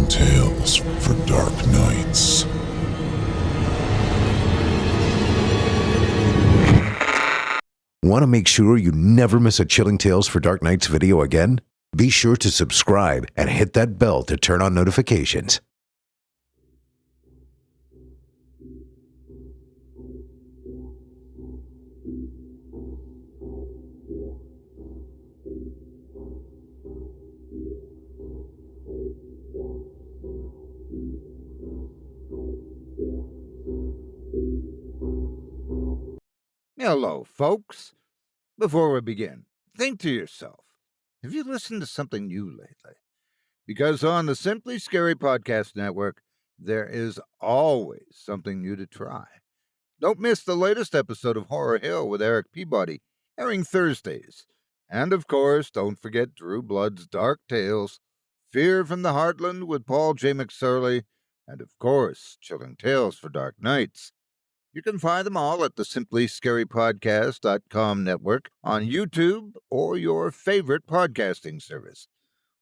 Chilling Tales for Dark Nights. Want to make sure you never miss a Chilling Tales for Dark Nights video again? Be sure to subscribe and hit that bell to turn on notifications. Hello, folks. Before we begin, think to yourself, have you listened to something new lately? Because on the Simply Scary Podcast Network, there is always something new to try. Don't miss the latest episode of Horror Hill with Eric Peabody, airing Thursdays. And of course, don't forget Drew Blood's Dark Tales, Fear from the Heartland with Paul J. McSorley, and of course, Chilling Tales for Dark Nights. You can find them all at the simplyscarypodcast.com network on YouTube or your favorite podcasting service.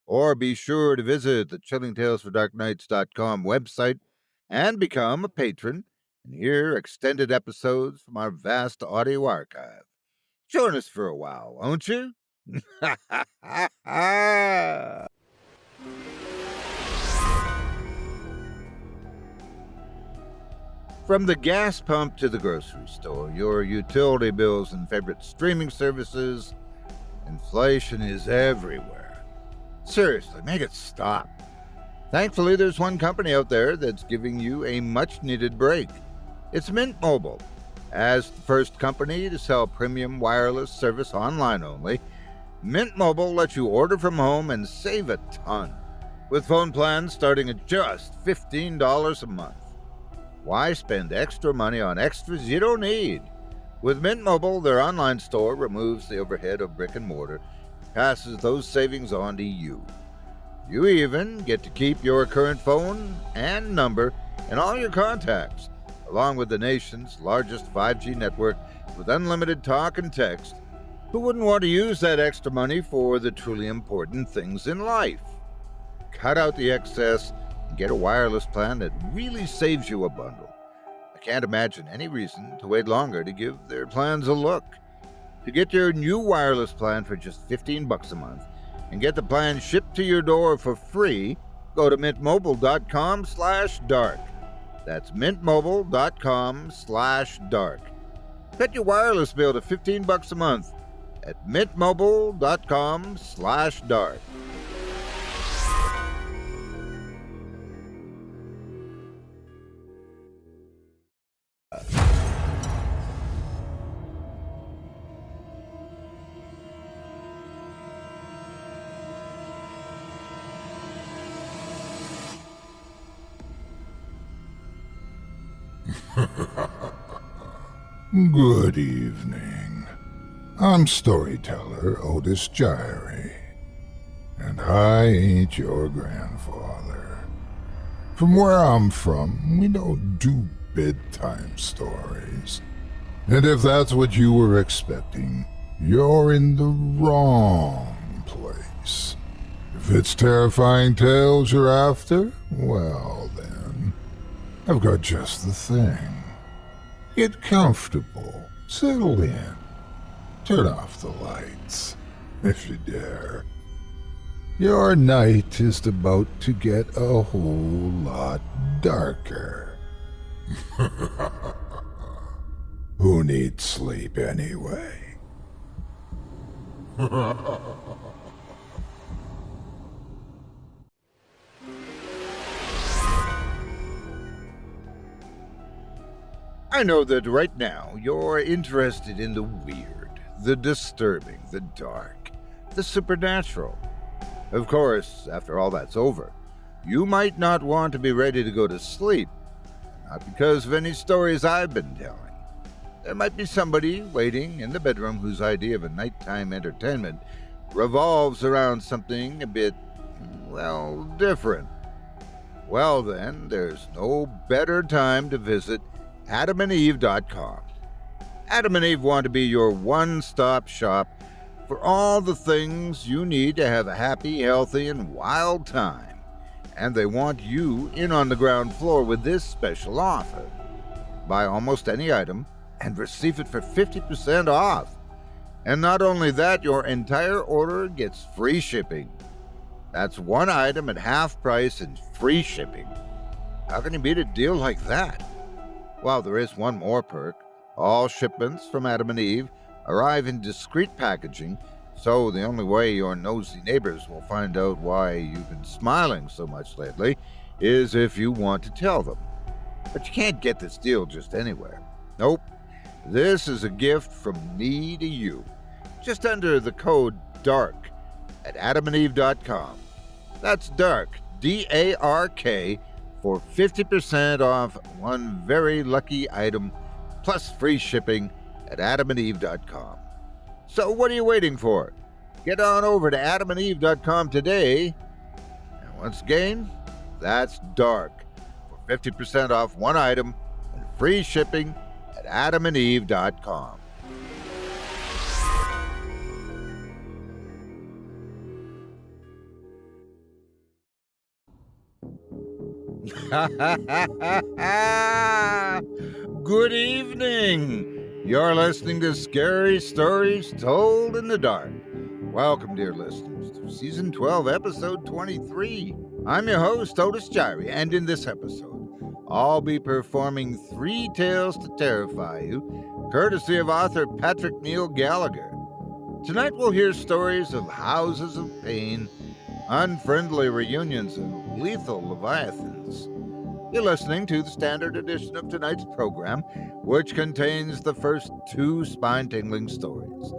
Or be sure to visit the chillingtalesfordarknights.com website and become a patron and hear extended episodes from our vast audio archive. Join us for a while, won't you? From the gas pump to the grocery store, your utility bills and favorite streaming services, inflation is everywhere. Seriously, make it stop. Thankfully, there's one company out there that's giving you a much-needed break. It's Mint Mobile. As the first company to sell premium wireless service online only, Mint Mobile lets you order from home and save a ton, with phone plans starting at just $15 a month. Why spend extra money on extras you don't need? With Mint Mobile, their online store removes the overhead of brick and mortar and passes those savings on to you. You even get to keep your current phone and number and all your contacts, along with the nation's largest 5G network with unlimited talk and text. Who wouldn't want to use that extra money for the truly important things in life? Cut out the excess and get a wireless plan that really saves you a bundle. I can't imagine any reason to wait longer to give their plans a look. To get your new wireless plan for just $15 a month and get the plan shipped to your door for free, go to mintmobile.com/dark. That's mintmobile.com/dark. Cut your wireless bill to $15 a month at mintmobile.com/dark. Good evening. I'm storyteller Otis Jiry, and I ain't your grandfather. From where I'm from, we don't do bedtime stories. And if that's what you were expecting, you're in the wrong place. If it's terrifying tales you're after, well then, I've got just the thing. Get comfortable, settle in, turn off the lights, if you dare. Your night is about to get a whole lot darker. Who needs sleep anyway? I know that right now you're interested in the weird, the disturbing, the dark, the supernatural. Of course, after all that's over, you might not want to be ready to go to sleep, not because of any stories I've been telling. There might be somebody waiting in the bedroom whose idea of a nighttime entertainment revolves around something a bit, well, different. Well then, there's no better time to visit adamandeve.com. Adam and Eve want to be your one-stop shop for all the things you need to have a happy, healthy, and wild time. And they want you in on the ground floor with this special offer. Buy almost any item and receive it for 50% off. And not only that, your entire order gets free shipping. That's one item at half price and free shipping. How can you beat a deal like that? Well, there is one more perk. All shipments from Adam and Eve arrive in discreet packaging, so the only way your nosy neighbors will find out why you've been smiling so much lately is if you want to tell them. But you can't get this deal just anywhere. Nope. This is a gift from me to you. Just enter the code DARK at adamandeve.com. That's DARK, D-A-R-K, for 50% off one very lucky item plus free shipping at adamandeve.com. So what are you waiting for? Get on over to adamandeve.com today. And once again, that's DARK for 50% off one item and free shipping at adamandeve.com. Good evening. You're listening to Scary Stories Told in the Dark. Welcome, dear listeners, to Season 12, Episode 23. I'm your host, Otis Jiry, and in this episode, I'll be performing 3 tales to terrify you, courtesy of author Patrick Neil Gallagher. Tonight we'll hear stories of houses of pain, unfriendly reunions, and lethal leviathans. You're listening to the standard edition of tonight's program, which contains the first 2 spine-tingling stories.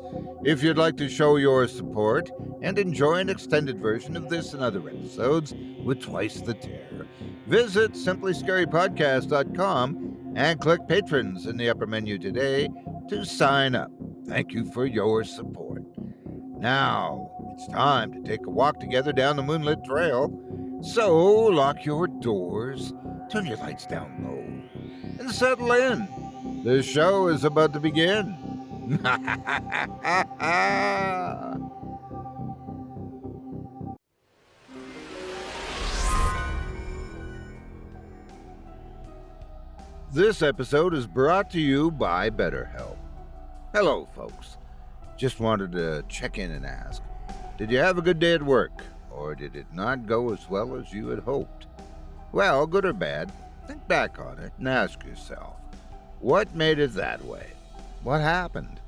If you'd like to show your support and enjoy an extended version of this and other episodes with twice the terror, visit simplyscarypodcast.com and click Patrons in the upper menu today to sign up. Thank you for your support. Now, it's time to take a walk together down the moonlit trail. So, lock your doors, turn your lights down low, and settle in. The show is about to begin. This episode is brought to you by BetterHelp. Hello, folks. Just wanted to check in and ask, did you have a good day at work, or did it not go as well as you had hoped? Well, good or bad, think back on it and ask yourself, what made it that way? What happened?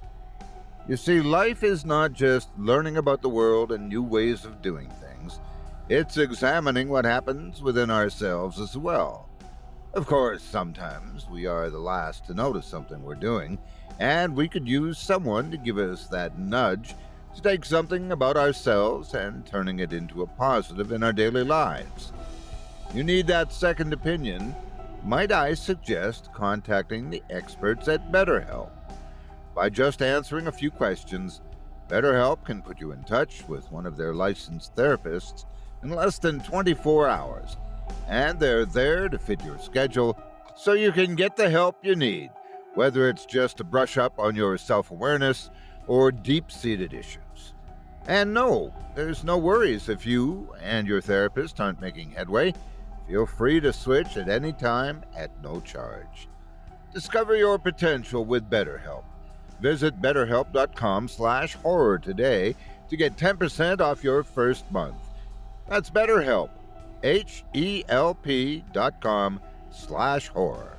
You see, life is not just learning about the world and new ways of doing things. It's examining what happens within ourselves as well. Of course, sometimes we are the last to notice something we're doing, and we could use someone to give us that nudge to take something about ourselves and turning it into a positive in our daily lives. You need that second opinion? Might I suggest contacting the experts at BetterHelp? By just answering a few questions, BetterHelp can put you in touch with one of their licensed therapists in less than 24 hours, and they're there to fit your schedule so you can get the help you need, whether it's just to brush up on your self-awareness or deep-seated issues. And no, there's no worries if you and your therapist aren't making headway. Feel free to switch at any time at no charge. Discover your potential with BetterHelp. Visit betterhelp.com/horror today to get 10% off your first month. That's BetterHelp, HELP.com/horror.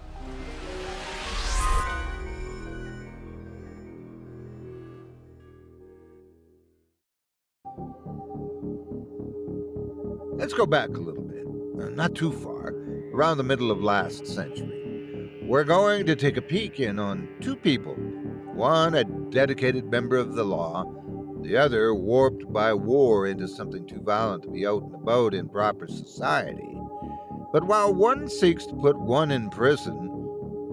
Let's go back a little bit, not too far, around the middle of last century. We're going to take a peek in on 2 people, one a dedicated member of the law, the other warped by war into something too violent to be out and about in proper society. But while one seeks to put one in prison,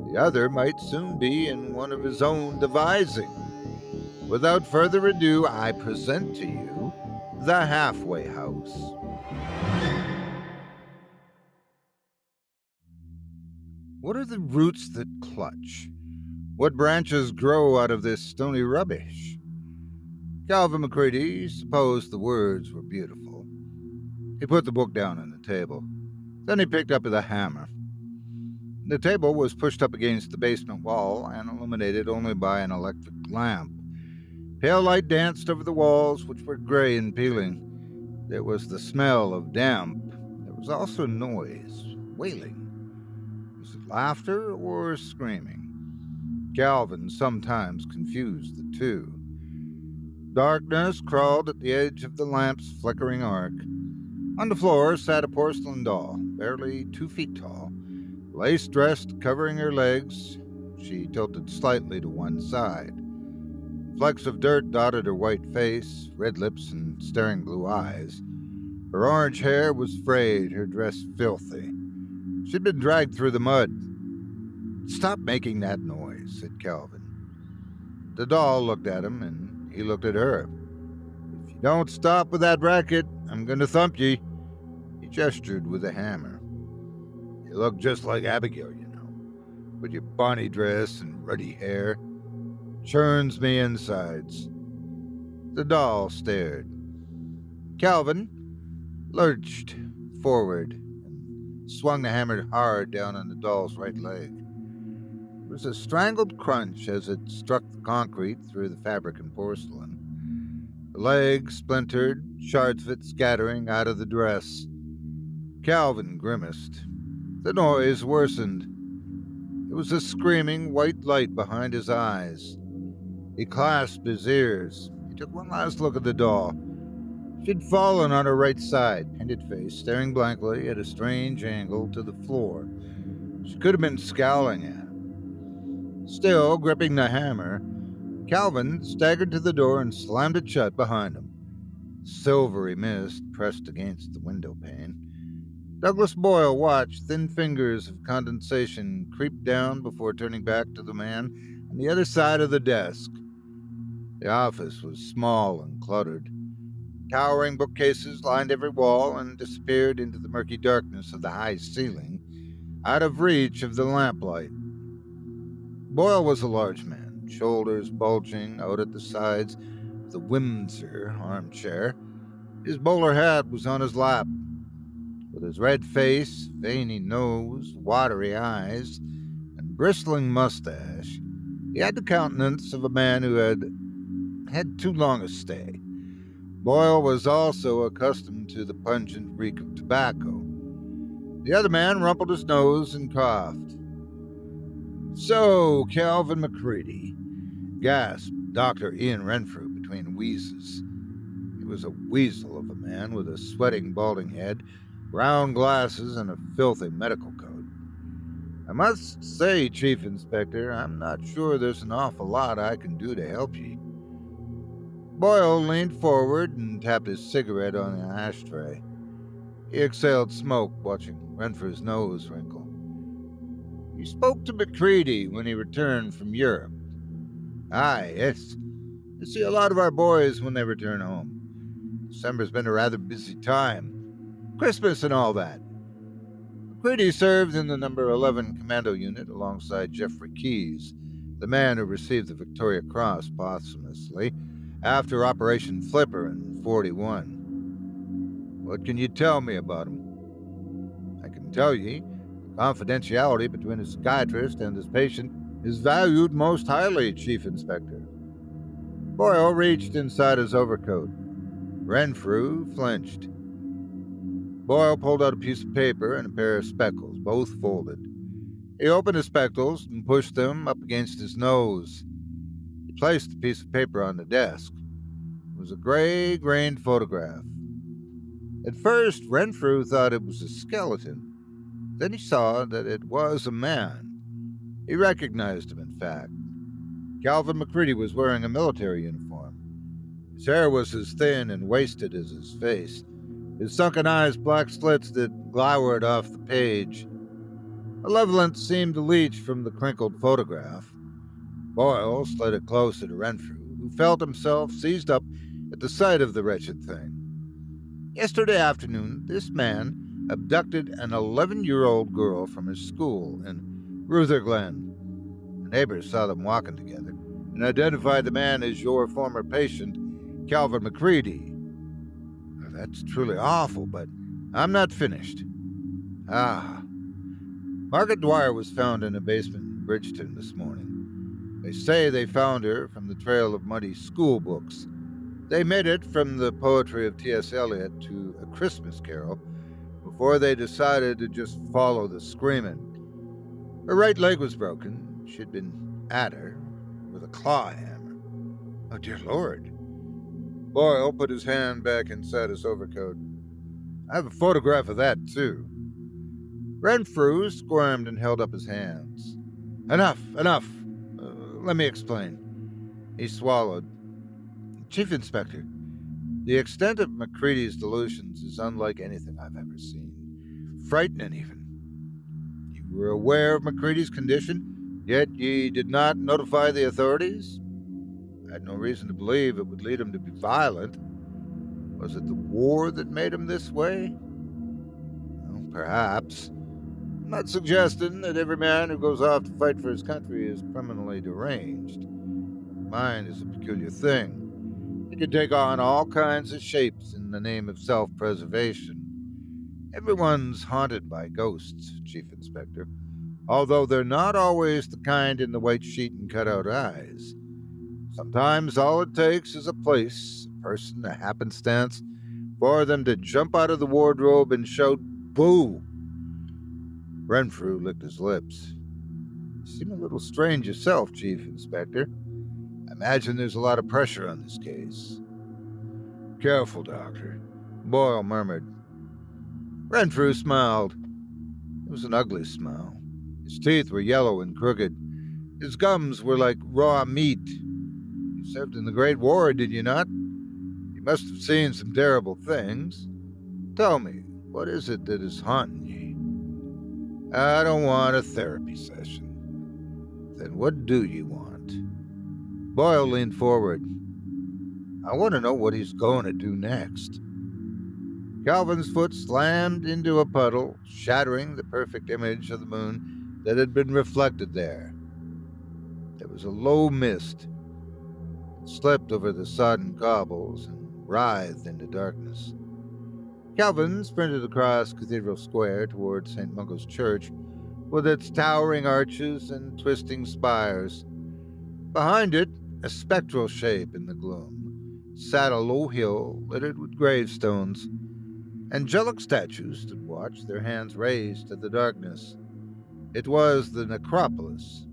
the other might soon be in one of his own devising. Without further ado, I present to you The Halfway House. What are the roots that clutch? What branches grow out of this stony rubbish? Calvin McCready supposed the words were beautiful. He put the book down on the table. Then he picked up the hammer. The table was pushed up against the basement wall and illuminated only by an electric lamp. Pale light danced over the walls, which were gray and peeling. There was the smell of damp. There was also noise, wailing. Was it laughter or screaming? Calvin sometimes confused the two. Darkness crawled at the edge of the lamp's flickering arc. On the floor sat a porcelain doll, barely 2 feet tall, lace-dressed covering her legs. She tilted slightly to one side. Flecks of dirt dotted her white face, red lips, and staring blue eyes. Her orange hair was frayed, her dress filthy. She'd been dragged through the mud. "Stop making that noise," said Calvin. The doll looked at him, and he looked at her. "If you don't stop with that racket, I'm going to thump ye." He gestured with a hammer. "You look just like Abigail, you know, with your bonny dress and ruddy hair. Churns me insides." The doll stared. Calvin lurched forward and swung the hammer hard down on the doll's right leg. There was a strangled crunch as it struck the concrete through the fabric and porcelain. The leg splintered, shards of it scattering out of the dress. Calvin grimaced. The noise worsened. There was a screaming white light behind his eyes. He clasped his ears. He took one last look at the doll. She'd fallen on her right side, painted face, staring blankly at a strange angle to the floor. She could have been scowling at him. Still gripping the hammer, Calvin staggered to the door and slammed it shut behind him. Silvery mist pressed against the window pane. Douglas Boyle watched thin fingers of condensation creep down before turning back to the man on the other side of the desk. The office was small and cluttered. Towering bookcases lined every wall and disappeared into the murky darkness of the high ceiling, out of reach of the lamplight. Boyle was a large man, shoulders bulging out at the sides of the Windsor armchair. His bowler hat was on his lap. With his red face, veiny nose, watery eyes, and bristling mustache, he had the countenance of a man who had had too long a stay. Boyle was also accustomed to the pungent reek of tobacco. The other man rumpled his nose and coughed. "So, Calvin McCready," gasped Dr. Ian Renfrew between wheezes. He was a weasel of a man with a sweating, balding head, round glasses, and a filthy medical coat. "I must say, Chief Inspector, I'm not sure there's an awful lot I can do to help ye." Boyle leaned forward and tapped his cigarette on an ashtray. He exhaled smoke, watching Renfrew's nose wrinkle. "You spoke to McCready when he returned from Europe?" "Aye, yes. You see a lot of our boys when they return home. December's been a rather busy time. Christmas and all that." McCready served in the number 11 Commando Unit alongside Jeffrey Keyes, the man who received the Victoria Cross posthumously after Operation Flipper in 41. "What can you tell me about him?" "I can tell ye, the confidentiality between a psychiatrist and his patient is valued most highly, Chief Inspector." Boyle reached inside his overcoat. Renfrew flinched. Boyle pulled out a piece of paper and a pair of spectacles, both folded. He opened the spectacles and pushed them up against his nose. He placed the piece of paper on the desk. It was a gray-grained photograph. At first, Renfrew thought it was a skeleton. Then he saw that it was a man. He recognized him, in fact. Calvin McCready was wearing a military uniform. His hair was as thin and wasted as his face, his sunken eyes black slits that glowered off the page. Malevolence seemed to leach from the crinkled photograph. Boyle slid it closer to Renfrew, who felt himself seized up at the sight of the wretched thing. Yesterday afternoon, this man abducted an 11-year-old girl from his school in Rutherglen. The neighbors saw them walking together and identified the man as your former patient, Calvin McCready. That's truly awful, but I'm not finished. Ah, Margaret Dwyer was found in a basement in Bridgeton this morning. They say they found her from the trail of muddy school books. They made it from the poetry of T.S. Eliot to A Christmas Carol before they decided to just follow the screaming. Her right leg was broken. She'd been at her with a claw hammer. Oh, dear Lord. Boyle put his hand back inside his overcoat. I have a photograph of that, too. Renfrew squirmed and held up his hands. Enough. Let me explain. He swallowed. Chief Inspector, the extent of McCready's delusions is unlike anything I've ever seen. Frightening, even. You were aware of McCready's condition, yet ye did not notify the authorities? I had no reason to believe it would lead him to be violent. Was it the war that made him this way? Well, perhaps. I'm not suggesting that every man who goes off to fight for his country is criminally deranged. Mine is a peculiar thing. It can take on all kinds of shapes in the name of self-preservation. Everyone's haunted by ghosts, Chief Inspector, although they're not always the kind in the white sheet and cutout eyes. Sometimes all it takes is a place, a person, a happenstance, for them to jump out of the wardrobe and shout, "Boo!" Renfrew licked his lips. You seem a little strange yourself, Chief Inspector. I imagine there's a lot of pressure on this case. Careful, Doctor, Boyle murmured. Renfrew smiled. It was an ugly smile. His teeth were yellow and crooked. His gums were like raw meat. You served in the Great War, did you not? You must have seen some terrible things. Tell me, what is it that is haunting ye? I don't want a therapy session. Then what do you want? Boyle leaned forward. I want to know what he's going to do next. Calvin's foot slammed into a puddle, shattering the perfect image of the moon that had been reflected there. There was a low mist. It slipped over the sodden cobbles and writhed into darkness. Calvin sprinted across Cathedral Square toward St. Mungo's Church, with its towering arches and twisting spires. Behind it, a spectral shape in the gloom, sat a low hill littered with gravestones. Angelic statues stood watch, their hands raised to the darkness. It was the necropolis.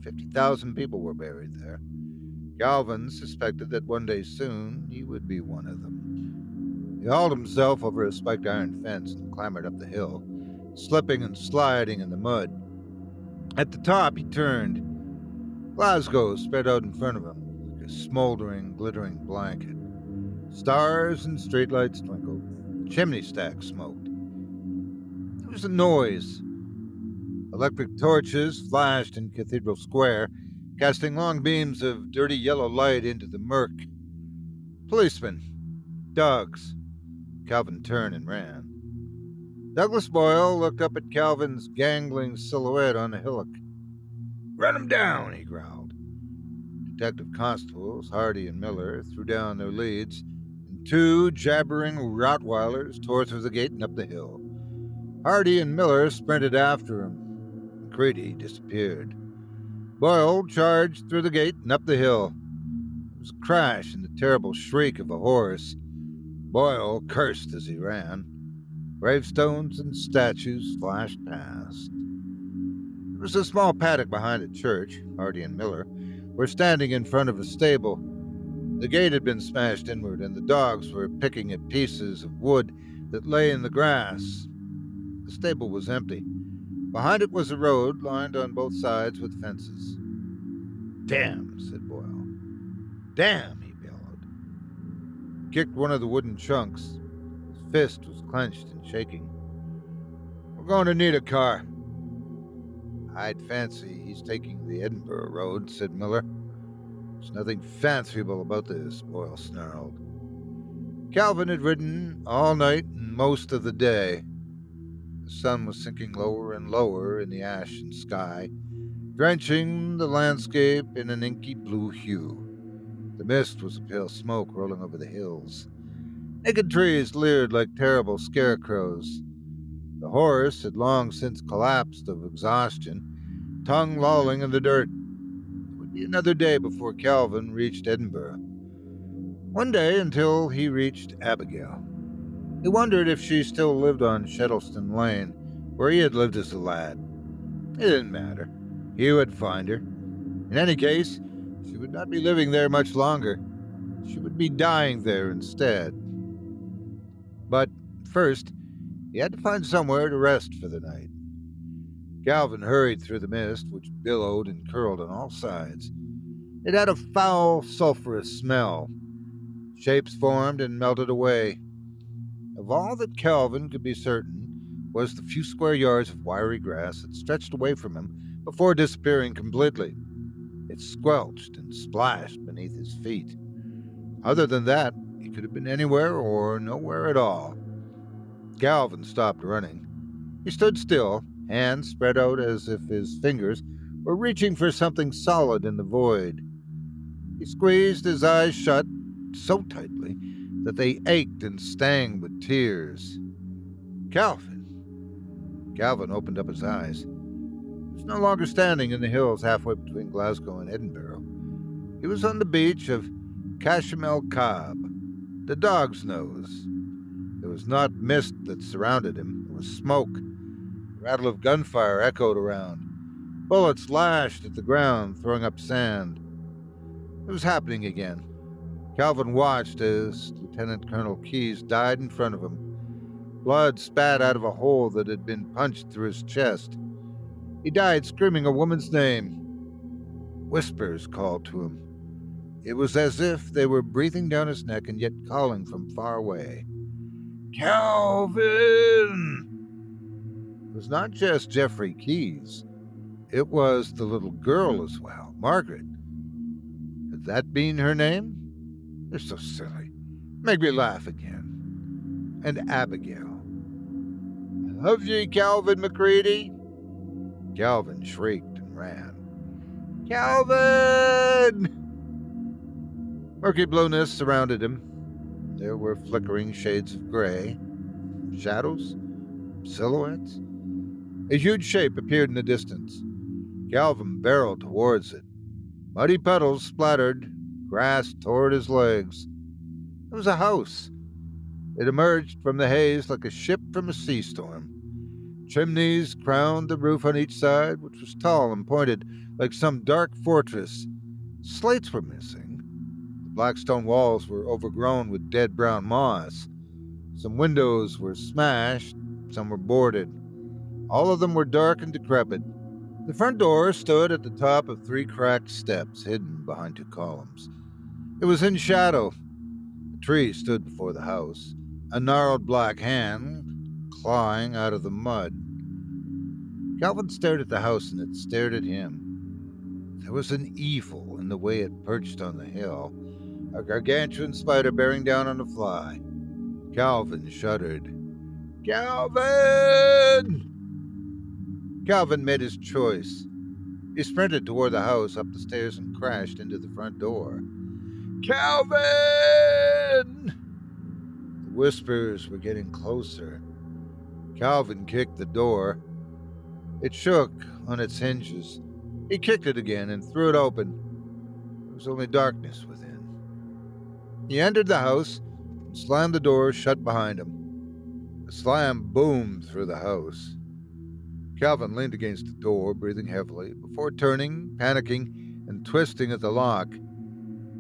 50,000 people were buried there. Calvin suspected that one day soon he would be one of them. He hauled himself over a spiked iron fence and clambered up the hill, slipping and sliding in the mud. At the top, he turned. Glasgow spread out in front of him like a smoldering, glittering blanket. Stars and streetlights twinkled. Chimney stacks smoked. There was a noise. Electric torches flashed in Cathedral Square, casting long beams of dirty yellow light into the murk. Policemen. Dogs. Calvin turned and ran. Douglas Boyle looked up at Calvin's gangling silhouette on the hillock. Run him down, he growled. Detective constables, Hardy and Miller, threw down their leads, and two jabbering Rottweilers tore through the gate and up the hill. Hardy and Miller sprinted after him. McCready disappeared. Boyle charged through the gate and up the hill. There was a crash and the terrible shriek of a horse. Boyle cursed as he ran. Gravestones and statues flashed past. There was a small paddock behind the church. Hardy and Miller were standing in front of a stable. The gate had been smashed inward, and the dogs were picking at pieces of wood that lay in the grass. The stable was empty. Behind it was a road lined on both sides with fences. Damn, said Boyle. Damn, he bellowed. He kicked one of the wooden chunks. His fist was clenched and shaking. We're going to need a car. I'd fancy he's taking the Edinburgh road, said Miller. There's nothing fanciful about this, Boyle snarled. Calvin had ridden all night and most of the day. The sun was sinking lower and lower in the ashen sky, drenching the landscape in an inky blue hue. The mist was a pale smoke rolling over the hills. Naked trees leered like terrible scarecrows. The horse had long since collapsed of exhaustion, tongue lolling in the dirt. It would be another day before Calvin reached Edinburgh. One day until he reached Abigail. He wondered if she still lived on Shettleston Lane, where he had lived as a lad. It didn't matter. He would find her. In any case, she would not be living there much longer. She would be dying there instead. But first, he had to find somewhere to rest for the night. Calvin hurried through the mist, which billowed and curled on all sides. It had a foul, sulphurous smell. Shapes formed and melted away. Of all that Calvin could be certain was the few square yards of wiry grass that stretched away from him before disappearing completely. It squelched and splashed beneath his feet. Other than that, he could have been anywhere or nowhere at all. Calvin stopped running. He stood still, hands spread out as if his fingers were reaching for something solid in the void. He squeezed his eyes shut so tightly that they ached and stung with tears. Calvin! Calvin opened up his eyes. He was no longer standing in the hills halfway between Glasgow and Edinburgh. He was on the beach of Cashmel Cobb, the Dog's Nose. There was not mist that surrounded him. It was smoke. The rattle of gunfire echoed around. Bullets lashed at the ground, throwing up sand. It was happening again. Calvin watched as Lieutenant Colonel Keyes died in front of him. Blood spat out of a hole that had been punched through his chest. He died screaming a woman's name. Whispers called to him. It was as if they were breathing down his neck and yet calling from far away. Calvin! It was not just Geoffrey Keyes. It was the little girl as well, Margaret. Had that been her name? They're so silly. Make me laugh again. And Abigail. Love ye, Calvin Macready? Calvin shrieked and ran. Calvin! Murky blueness surrounded him. There were flickering shades of gray, shadows, silhouettes. A huge shape appeared in the distance. Calvin barreled towards it. Muddy puddles splattered, grass tore at his legs. It was a house. It emerged from the haze like a ship from a sea storm. Chimneys crowned the roof on each side, which was tall and pointed like some dark fortress. Slates were missing. The black stone walls were overgrown with dead brown moss. Some windows were smashed, some were boarded. All of them were dark and decrepit. The front door stood at the top of 3 cracked steps hidden behind 2 columns. It was in shadow. A tree stood before the house, a gnarled black hand clawing out of the mud. Calvin stared at the house and it stared at him. There was an evil in the way it perched on the hill, a gargantuan spider bearing down on a fly. Calvin shuddered. Calvin! Calvin made his choice. He sprinted toward the house, up the stairs, and crashed into the front door. Calvin! The whispers were getting closer. Calvin kicked the door. It shook on its hinges. He kicked it again and threw it open. There was only darkness within. He entered the house and slammed the door shut behind him. The slam boomed through the house. Calvin leaned against the door, breathing heavily, before turning, panicking, and twisting at the lock.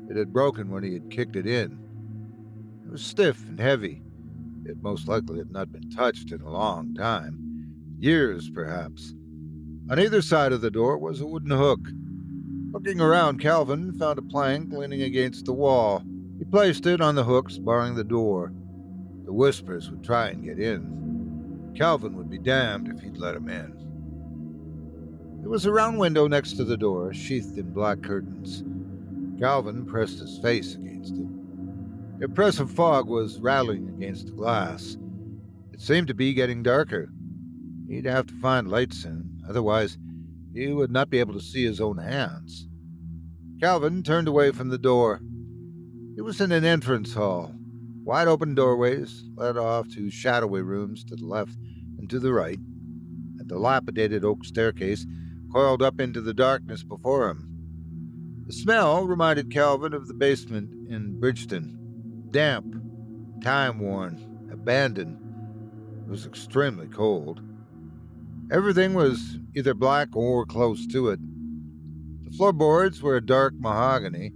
It had broken when he had kicked it in. It was stiff and heavy. It most likely had not been touched in a long time. Years, perhaps. On either side of the door was a wooden hook. Looking around, Calvin found a plank leaning against the wall. He placed it on the hooks, barring the door. The whispers would try and get in. Calvin would be damned if he'd let him in. There was a round window next to the door, sheathed in black curtains. Calvin pressed his face against it. The oppressive fog was rattling against the glass. It seemed to be getting darker. He'd have to find light soon, otherwise he would not be able to see his own hands. Calvin turned away from the door. He was in an entrance hall, Wide open doorways led off to shadowy rooms to the left and to the right. A dilapidated oak staircase coiled up into the darkness before him. The smell reminded Calvin of the basement in Bridgeton. Damp, time-worn, abandoned. It was extremely cold. Everything was either black or close to it. The floorboards were a dark mahogany.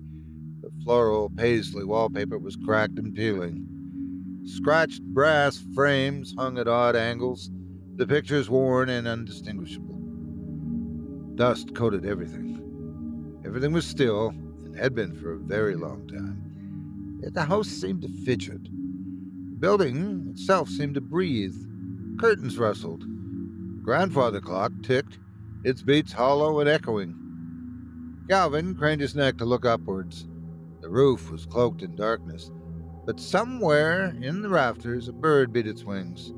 The floral paisley wallpaper was cracked and peeling. Scratched brass frames hung at odd angles, the pictures worn and undistinguishable. Dust coated everything. Everything was still, and had been for a very long time. Yet the house seemed to fidget. The building itself seemed to breathe. Curtains rustled. The grandfather clock ticked, its beats hollow and echoing. Calvin craned his neck to look upwards. The roof was cloaked in darkness, but somewhere in the rafters a bird beat its wings.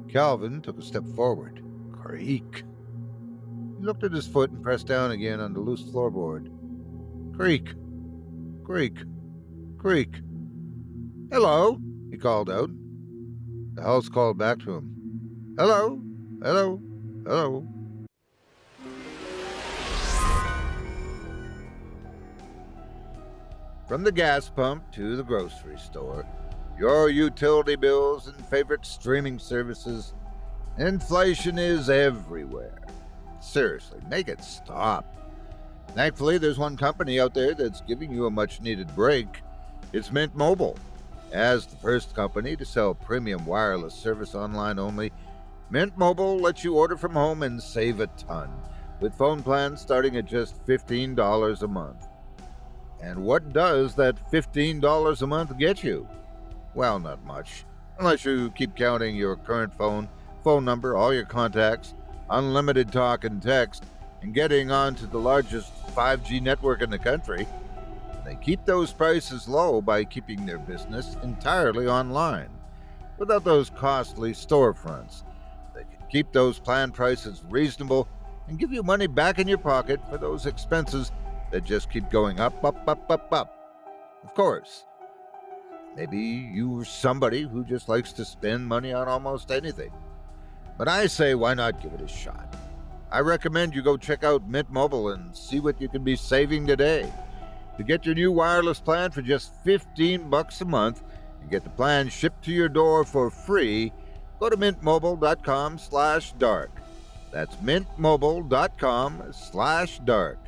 Calvin took a step forward. Creak. He looked at his foot and pressed down again on the loose floorboard. Creak. Creak. Creak. Hello, he called out. The house called back to him. Hello. Hello. Hello. From the gas pump to the grocery store, your utility bills and favorite streaming services, inflation is everywhere. Seriously, make it stop. Thankfully, there's one company out there that's giving you a much-needed break. It's Mint Mobile. As the first company to sell premium wireless service online only, Mint Mobile lets you order from home and save a ton, with phone plans starting at just $15 a month. And what does that $15 a month get you? Well, not much, unless you keep counting your current phone number, all your contacts, unlimited talk and text, and getting onto the largest 5G network in the country. They keep those prices low by keeping their business entirely online, without those costly storefronts. They can keep those plan prices reasonable and give you money back in your pocket for those expenses that just keep going up, up, up, up, up. Of course, maybe you're somebody who just likes to spend money on almost anything. But I say, why not give it a shot? I recommend you go check out Mint Mobile and see what you can be saving today. To get your new wireless plan for just $15 a month and get the plan shipped to your door for free, go to mintmobile.com/dark. That's mintmobile.com/dark.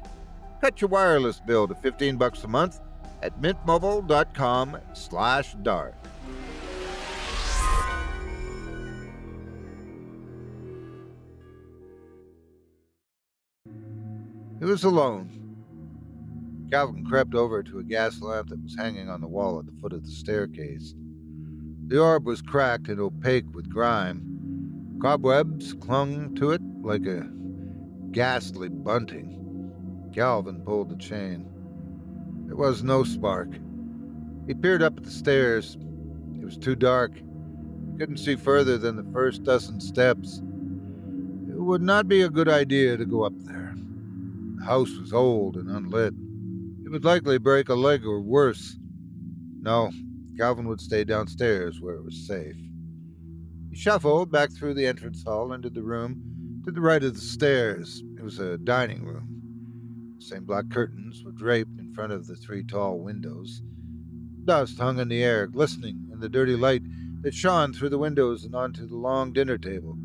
Cut your wireless bill to $15 a month at mintmobile.com/dark. He was alone. Calvin crept over to a gas lamp that was hanging on the wall at the foot of the staircase. The orb was cracked and opaque with grime. Cobwebs clung to it like a ghastly bunting. Calvin pulled the chain. There was no spark. He peered up at the stairs. It was too dark. He couldn't see further than the first dozen steps. It would not be a good idea to go up there. The house was old and unlit. It would likely break a leg or worse. No, Calvin would stay downstairs where it was safe. He shuffled back through the entrance hall into the room to the right of the stairs. It was a dining room. The same black curtains were draped in front of the 3 tall windows. Dust hung in the air, glistening in the dirty light that shone through the windows and onto the long dinner table.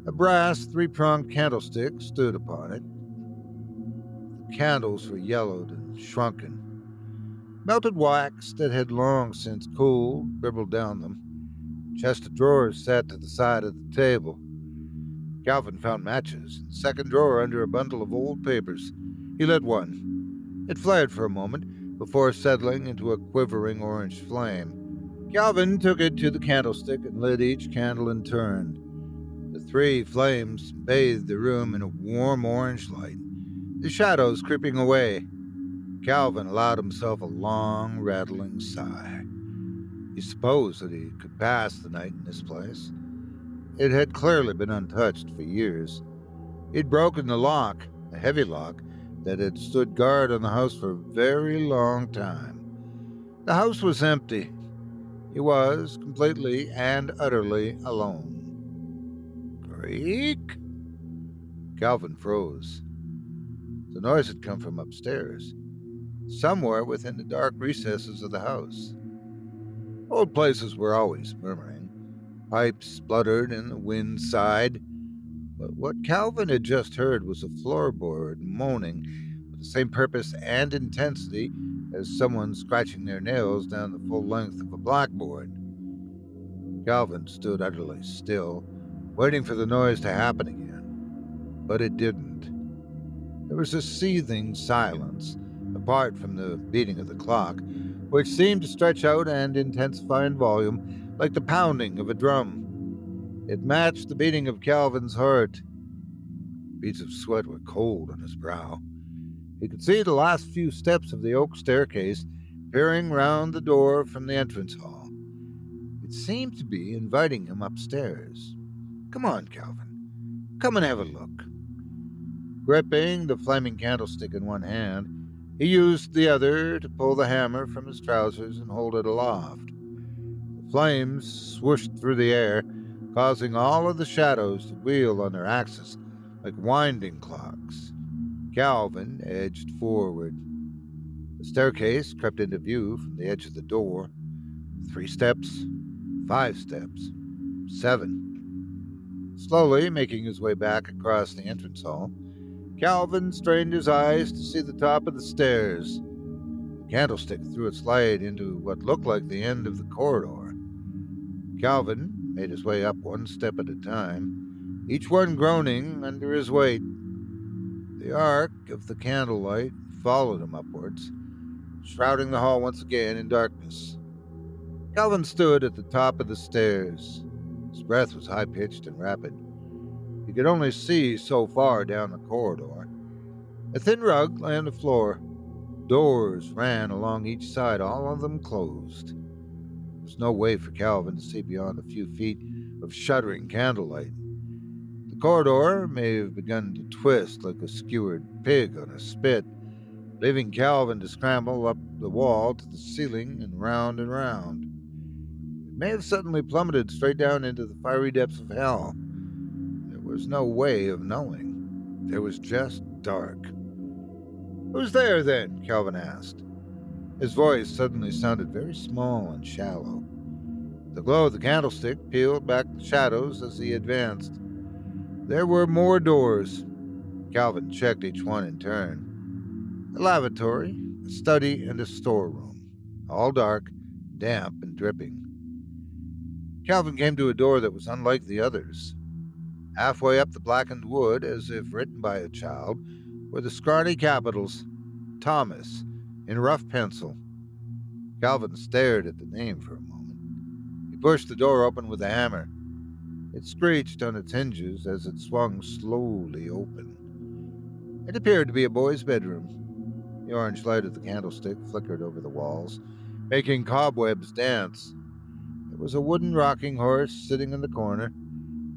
A brass 3-pronged candlestick stood upon it. The candles were yellowed and shrunken. Melted wax that had long since cooled dribbled down them. A chest of drawers sat to the side of the table. Calvin found matches in the second drawer under a bundle of old papers. He lit one. It flared for a moment before settling into a quivering orange flame. Calvin took it to the candlestick and lit each candle in turn. The 3 flames bathed the room in a warm orange light, the shadows creeping away. Calvin allowed himself a long, rattling sigh. He supposed that he could pass the night in this place. It had clearly been untouched for years. He'd broken the lock, a heavy lock, that had stood guard on the house for a very long time. The house was empty. He was completely and utterly alone. Creak? Calvin froze. The noise had come from upstairs, somewhere within the dark recesses of the house. Old places were always murmuring. Pipes spluttered and the wind sighed. But what Calvin had just heard was a floorboard moaning with the same purpose and intensity as someone scratching their nails down the full length of a blackboard. Calvin stood utterly still, waiting for the noise to happen again. But it didn't. There was a seething silence, apart from the beating of the clock, which seemed to stretch out and intensify in volume like the pounding of a drum. It matched the beating of Calvin's heart. Beads of sweat were cold on his brow. He could see the last few steps of the oak staircase peering round the door from the entrance hall. It seemed to be inviting him upstairs. Come on, Calvin. Come and have a look. Gripping the flaming candlestick in one hand, he used the other to pull the hammer from his trousers and hold it aloft. The flames swooshed through the air, causing all of the shadows to wheel on their axis like winding clocks. Calvin edged forward. The staircase crept into view from the edge of the door. 3 steps, 5 steps, 7. Slowly making his way back across the entrance hall, Calvin strained his eyes to see the top of the stairs. The candlestick threw its light into what looked like the end of the corridor. Calvin made his way up 1 step at a time, each one groaning under his weight. The arc of the candlelight followed him upwards, shrouding the hall once again in darkness. Calvin stood at the top of the stairs. His breath was high-pitched and rapid. He could only see so far down the corridor. A thin rug lay on the floor. Doors ran along each side, all of them closed. There was no way for Calvin to see beyond a few feet of shuddering candlelight. The corridor may have begun to twist like a skewered pig on a spit, leaving Calvin to scramble up the wall to the ceiling and round and round. It may have suddenly plummeted straight down into the fiery depths of hell. There was no way of knowing. There was just dark. "Who's there, then?" Calvin asked. His voice suddenly sounded very small and shallow. The glow of the candlestick peeled back the shadows as he advanced. There were more doors. Calvin checked each one in turn. A lavatory, a study, and a storeroom, all dark, damp, and dripping. Calvin came to a door that was unlike the others. Halfway up the blackened wood, as if written by a child, were the scrawny capitals, Thomas, in rough pencil. Calvin stared at the name for a moment. He pushed the door open with a hammer. It screeched on its hinges as it swung slowly open. It appeared to be a boy's bedroom. The orange light of the candlestick flickered over the walls, making cobwebs dance. There was a wooden rocking horse sitting in the corner.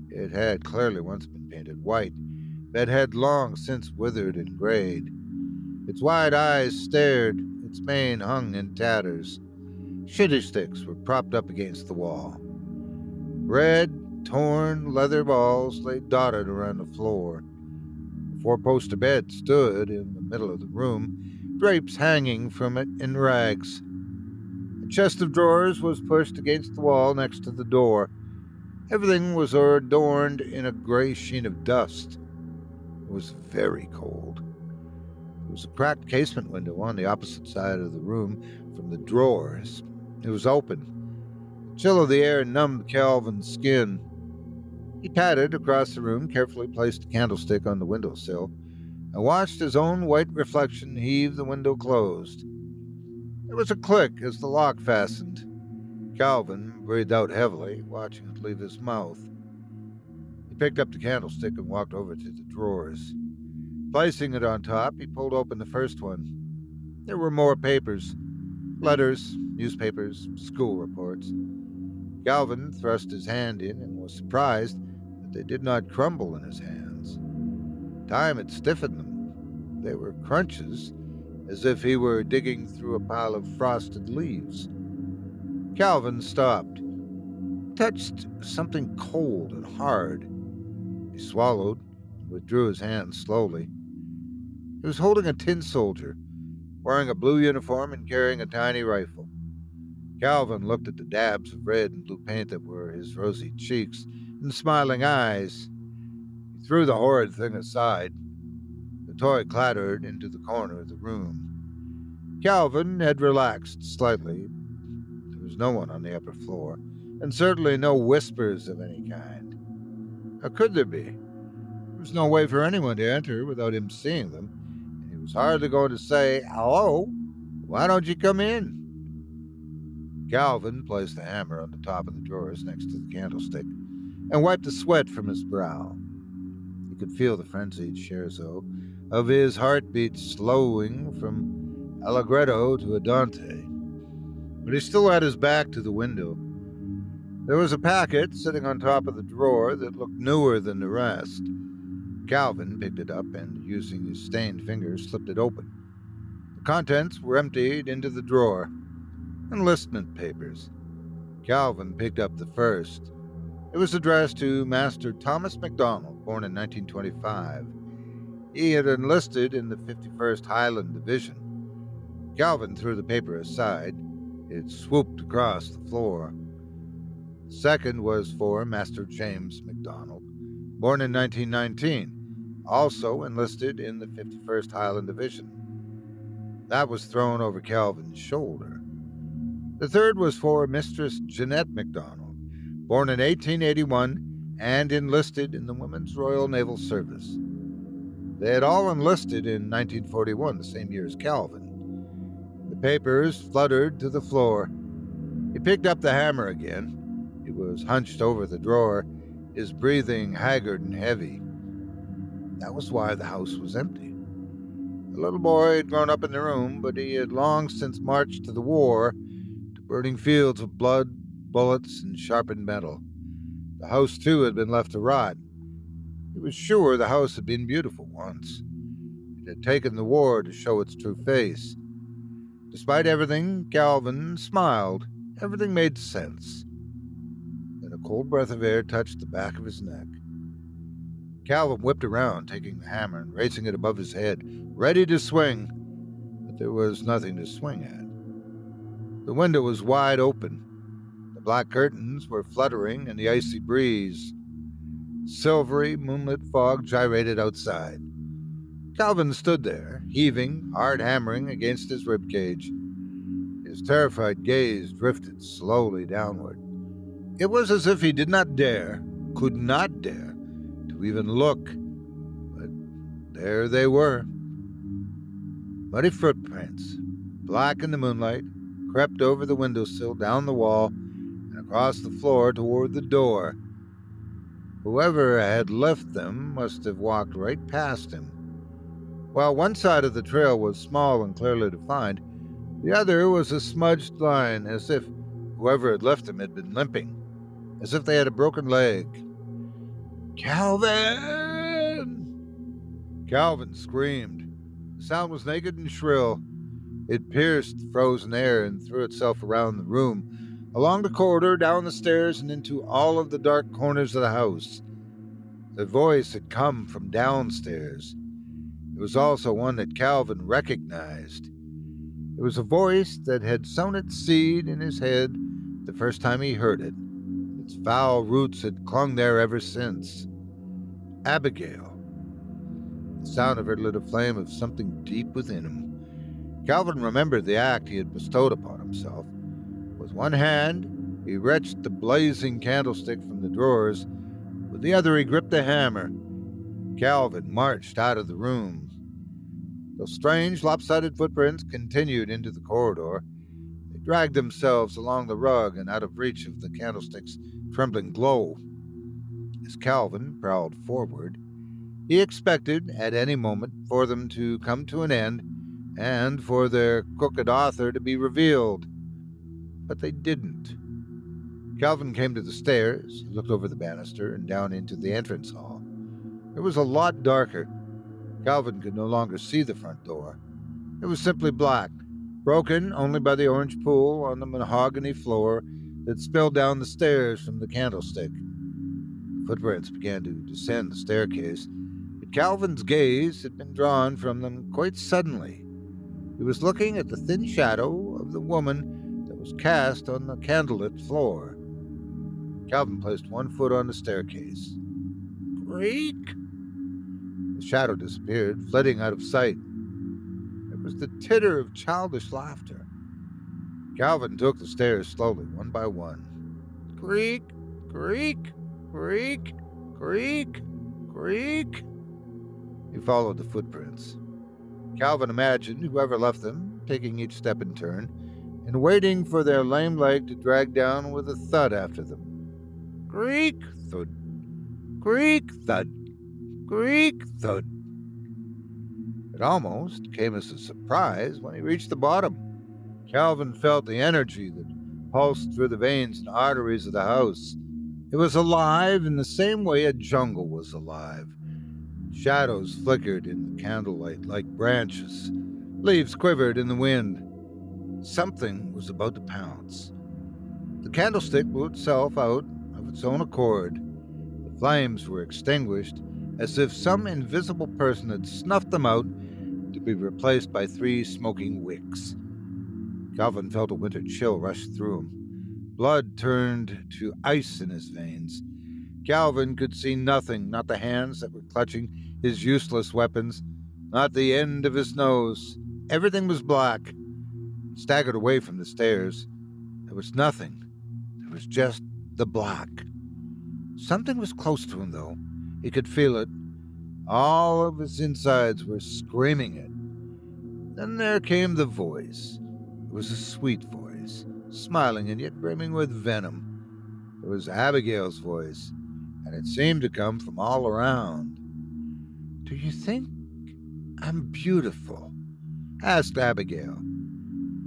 It had clearly once been painted white, but had long since withered and grayed. Its wide eyes stared, its mane hung in tatters. Shitty sticks were propped up against the wall. Red, torn leather balls lay dotted around the floor. The 4-poster bed stood in the middle of the room, drapes hanging from it in rags. A chest of drawers was pushed against the wall next to the door. Everything was adorned in a gray sheen of dust. It was very cold. There was a cracked casement window on the opposite side of the room from the drawers. It was open. The chill of the air numbed Calvin's skin. He padded across the room, carefully placed a candlestick on the windowsill, and watched his own white reflection heave the window closed. There was a click as the lock fastened. Calvin breathed out heavily, watching it leave his mouth. He picked up the candlestick and walked over to the drawers. Placing it on top, he pulled open the first one. There were more papers. Letters, newspapers, school reports. Calvin thrust his hand in and was surprised that they did not crumble in his hands. Time had stiffened them. They were crunches, as if he were digging through a pile of frosted leaves. Calvin stopped. He touched something cold and hard. He swallowed and withdrew his hand slowly. He was holding a tin soldier, wearing a blue uniform and carrying a tiny rifle. Calvin looked at the dabs of red and blue paint that were his rosy cheeks and smiling eyes. He threw the horrid thing aside. The toy clattered into the corner of the room. Calvin had relaxed slightly. There was no one on the upper floor, and certainly no whispers of any kind. How could there be? There was no way for anyone to enter without him seeing them, and he was hardly going to say, "Hello, why don't you come in?" Calvin placed the hammer on the top of the drawers next to the candlestick and wiped the sweat from his brow. He could feel the frenzied scherzo of his heartbeat slowing from allegretto to andante. But he still had his back to the window. There was a packet sitting on top of the drawer that looked newer than the rest. Calvin picked it up and, using his stained fingers, slipped it open. The contents were emptied into the drawer. Enlistment papers. Calvin picked up the first. It was addressed to Master Thomas MacDonald, born in 1925. He had enlisted in the 51st Highland Division. Calvin threw the paper aside. It swooped across the floor. The second was for Master James MacDonald, born in 1919, also enlisted in the 51st Highland Division. That was thrown over Calvin's shoulder. The third was for Mistress Jeanette MacDonald, born in 1881 and enlisted in the Women's Royal Naval Service. They had all enlisted in 1941, the same year as Calvin. The papers fluttered to the floor. He picked up the hammer again. He was hunched over the drawer, his breathing haggard and heavy. That was why the house was empty. The little boy had grown up in the room, but he had long since marched to the war, to burning fields of blood, bullets, and sharpened metal. The house, too, had been left to rot. He was sure the house had been beautiful once. It had taken the war to show its true face. Despite everything, Calvin smiled. Everything made sense. Then a cold breath of air touched the back of his neck. Calvin whipped around, taking the hammer and raising it above his head, ready to swing, but there was nothing to swing at. The window was wide open. The black curtains were fluttering in the icy breeze. Silvery moonlit fog gyrated outside. Calvin stood there, heaving, hard hammering against his ribcage. His terrified gaze drifted slowly downward. It was as if he did not dare, could not dare, to even look. But there they were. Muddy footprints, black in the moonlight, crept over the windowsill, down the wall, and across the floor toward the door. Whoever had left them must have walked right past him. While one side of the trail was small and clearly defined, the other was a smudged line, as if whoever had left them had been limping, as if they had a broken leg. "Calvin!" Calvin screamed. The sound was naked and shrill. It pierced the frozen air and threw itself around the room, along the corridor, down the stairs, and into all of the dark corners of the house. The voice had come from downstairs. It was also one that Calvin recognized. It was a voice that had sown its seed in his head the first time he heard it. Its foul roots had clung there ever since. Abigail. The sound of her lit a flame of something deep within him. Calvin remembered the act he had bestowed upon himself. With one hand, he wrenched the blazing candlestick from the drawers. With the other, he gripped the hammer. Calvin marched out of the room. Those strange, lopsided footprints continued into the corridor. They dragged themselves along the rug and out of reach of the candlestick's trembling glow. As Calvin prowled forward, he expected at any moment for them to come to an end and for their crooked author to be revealed. But they didn't. Calvin came to the stairs. He looked over the banister and down into the entrance hall. It was a lot darker. Calvin could no longer see the front door. It was simply black. broken only by the orange pool on the mahogany floor that spilled down the stairs from the candlestick. The footprints began to descend the staircase, but Calvin's gaze had been drawn from them quite suddenly. He was looking at the thin shadow of the woman that was cast on the candlelit floor. Calvin placed one foot on the staircase. Creak! The shadow disappeared, flitting out of sight. It was the titter of childish laughter. Calvin took the stairs slowly, one by one. Creak, creak, creak, creak, creak. He followed the footprints. Calvin imagined whoever left them, taking each step in turn, and waiting for their lame leg to drag down with a thud after them. Creak, thud. Creak, thud. Creak, thud. It almost came as a surprise when he reached the bottom. Calvin felt the energy that pulsed through the veins and arteries of the house. It was alive in the same way a jungle was alive. Shadows flickered in the candlelight like branches. Leaves quivered in the wind. Something was about to pounce. The candlestick blew itself out of its own accord. The flames were extinguished as if some invisible person had snuffed them out to be replaced by 3 smoking wicks. Calvin felt a winter chill rush through him. Blood turned to ice in his veins. Calvin could see nothing, not the hands that were clutching his useless weapons, not the end of his nose. Everything was black. He staggered away from the stairs. There was nothing. There was just the black. Something was close to him, though. He could feel it. All of his insides were screaming it. Then there came the voice. It was a sweet voice, smiling and yet brimming with venom. It was Abigail's voice, and it seemed to come from all around. "Do you think I'm beautiful?" asked Abigail.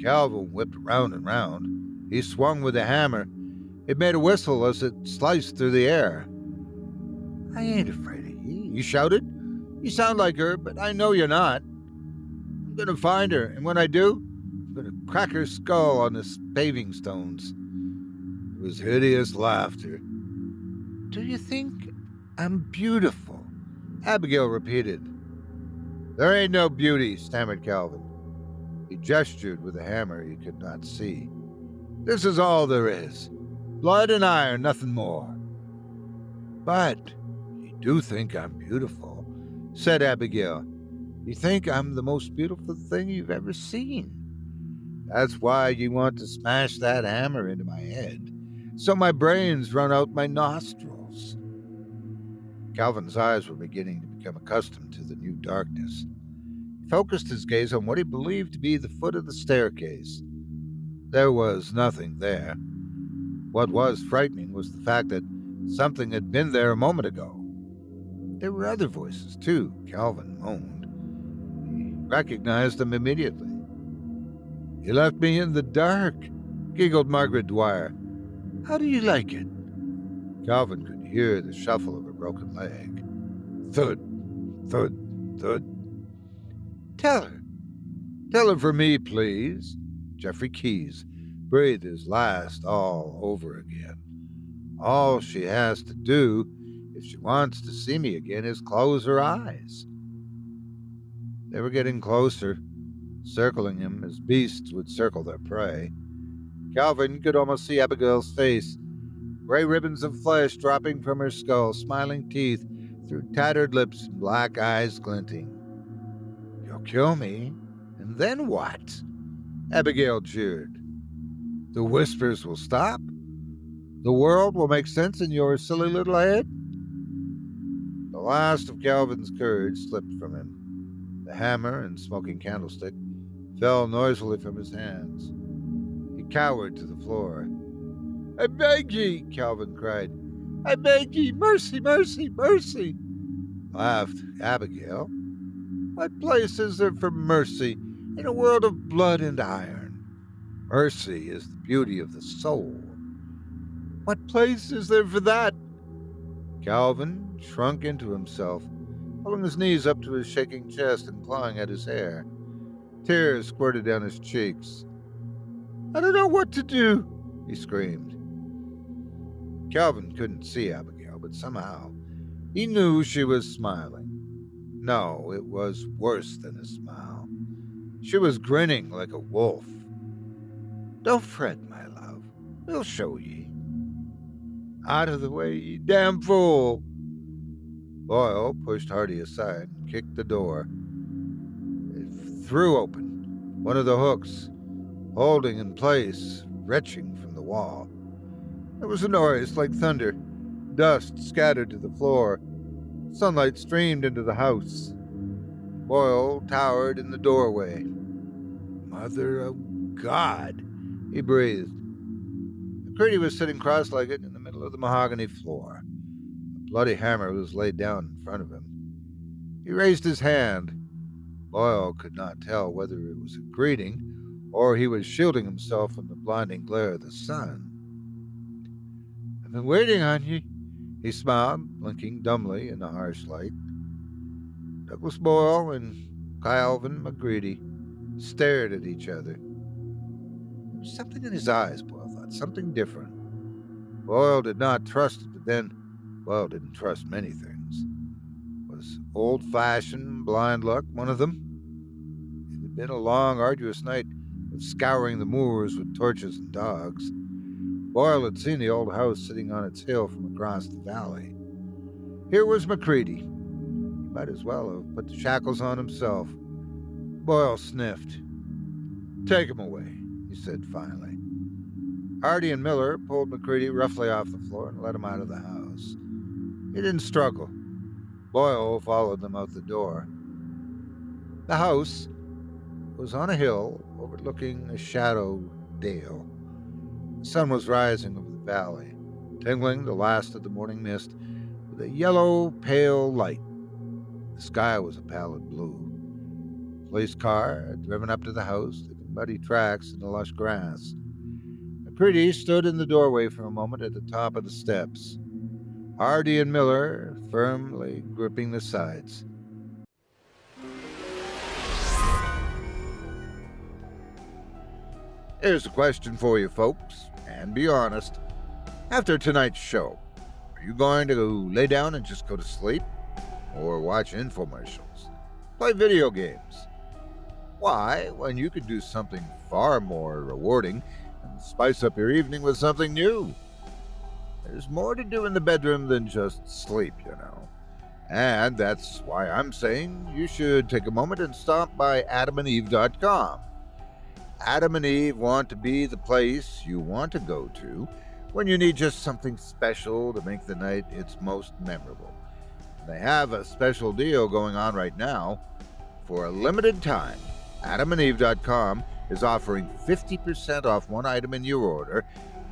Calvin whipped round and round. He swung with the hammer. It made a whistle as it sliced through the air. "I ain't afraid of you," he shouted. "You sound like her, but I know you're not. I'm going to find her, and when I do, I'm going to crack her skull on the paving stones." It was hideous laughter. "Do you think I'm beautiful?" Abigail repeated. "There ain't no beauty," stammered Calvin. He gestured with a hammer he could not see. "This is all there is. Blood and iron, nothing more." "But you do think I'm beautiful," said Abigail. "You think I'm the most beautiful thing you've ever seen. That's why you want to smash that hammer into my head, so my brains run out my nostrils." Calvin's eyes were beginning to become accustomed to the new darkness. He focused his gaze on what he believed to be the foot of the staircase. There was nothing there. What was frightening was the fact that something had been there a moment ago. There were other voices, too, Calvin moaned. He recognized them immediately. "You left me in the dark," giggled Margaret Dwyer. "How do you like it?" Calvin could hear the shuffle of a broken leg. Thud, thud, thud. Tell her for me, please." Jeffrey Keyes breathed his last all over again. "All she has to do, if she wants to see me again, is close her eyes." They were getting closer, circling him as beasts would circle their prey. Calvin could almost see Abigail's face, gray ribbons of flesh dropping from her skull, smiling teeth through tattered lips and black eyes glinting. "You'll kill me, and then what?" Abigail jeered. "The whispers will stop? The world will make sense in your silly little head?" The last of Calvin's courage slipped from him. The hammer and smoking candlestick fell noisily from his hands. He cowered to the floor. "I beg ye," Calvin cried. "I beg ye, mercy, mercy, mercy!" Laughed Abigail. "What place is there for mercy in a world of blood and iron? Mercy is the beauty of the soul. What place is there for that?" Calvin shrunk into himself, pulling his knees up to his shaking chest and clawing at his hair. Tears squirted down his cheeks. "I don't know what to do," he screamed. Calvin couldn't see Abigail, but somehow he knew she was smiling. No, it was worse than a smile. She was grinning like a wolf. "Don't fret, my love. We'll show ye." "Out of the way, ye damn fool!" Boyle pushed Hardy aside and kicked the door. It threw open one of the hooks, holding in place, retching from the wall. There was a noise like thunder. Dust scattered to the floor. Sunlight streamed into the house. Boyle towered in the doorway. "Mother of God," he breathed. McCready was sitting cross-legged in the middle of the mahogany floor. A bloody hammer was laid down in front of him. He raised his hand. Boyle could not tell whether it was a greeting or he was shielding himself from the blinding glare of the sun. "I've been waiting on ye," he smiled, blinking dumbly in the harsh light. Douglas Boyle and Calvin McCready stared at each other. There was something in his eyes, Boyle thought, something different. Boyle did not trust it, but then Boyle didn't trust many things. Was old-fashioned blind luck one of them? It had been a long, arduous night of scouring the moors with torches and dogs. Boyle had seen the old house sitting on its hill from across the valley. Here was McCready. He might as well have put the shackles on himself. Boyle sniffed. "Take him away," he said finally. Hardy and Miller pulled McCready roughly off the floor and let him out of the house. He didn't struggle. Boyle followed them out the door. The house was on a hill overlooking a shadowed dale. The sun was rising over the valley, tingling the last of the morning mist with a yellow, pale light. The sky was a pallid blue. A police car had driven up to the house, leaving muddy tracks in the lush grass. McCready stood in the doorway for a moment at the top of the steps. Hardy and Miller firmly gripping the sides. Here's a question for you folks, and be honest. After tonight's show, are you going to lay down and just go to sleep? Or watch infomercials? Play video games? Why, when you could do something far more rewarding and spice up your evening with something new? There's more to do in the bedroom than just sleep, you know. And that's why I'm saying you should take a moment and stop by adamandeve.com. Adam and Eve want to be the place you want to go to when you need just something special to make the night its most memorable. They have a special deal going on right now. For a limited time, adamandeve.com is offering 50% off one item in your order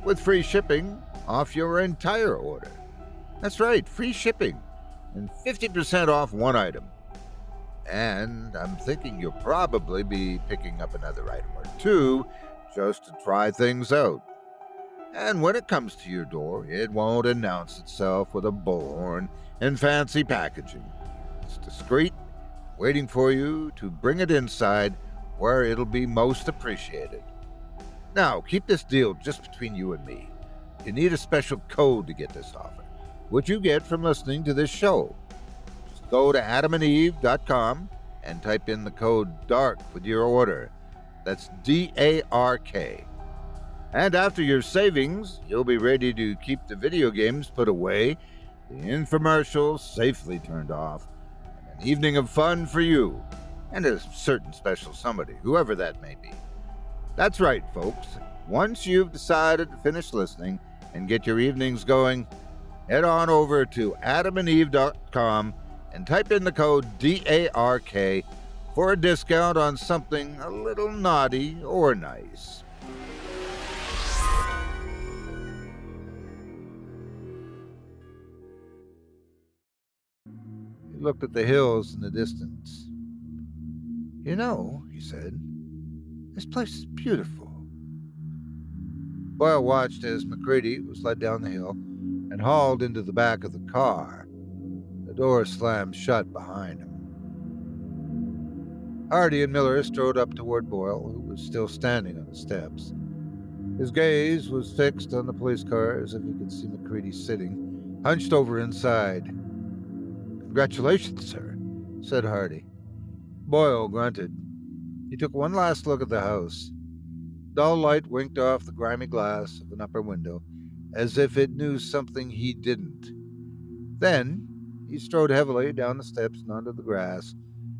with free shipping off your entire order. That's right, free shipping and 50% off one item. And I'm thinking you'll probably be picking up another item or two just to try things out. And when it comes to your door, it won't announce itself with a bullhorn and fancy packaging. It's discreet, waiting for you to bring it inside where it'll be most appreciated. Now, keep this deal just between you and me. You need a special code to get this offer, which you get from listening to this show. Just go to adamandeve.com and type in the code DARK with your order. That's DARK. And after your savings, you'll be ready to keep the video games put away, the infomercials safely turned off, and an evening of fun for you and a certain special somebody, whoever that may be. That's right, folks. Once you've decided to finish listening and get your evenings going, head on over to adamandeve.com and type in the code DARK for a discount on something a little naughty or nice. He looked at the hills in the distance. "You know," he said, "this place is beautiful." Boyle watched as McCready was led down the hill and hauled into the back of the car. The door slammed shut behind him. Hardy and Miller strode up toward Boyle, who was still standing on the steps. His gaze was fixed on the police car as if he could see McCready sitting, hunched over inside. "Congratulations, sir," said Hardy. Boyle grunted. He took one last look at the house. Dull light winked off the grimy glass of an upper window, as if it knew something he didn't. Then he strode heavily down the steps and onto the grass,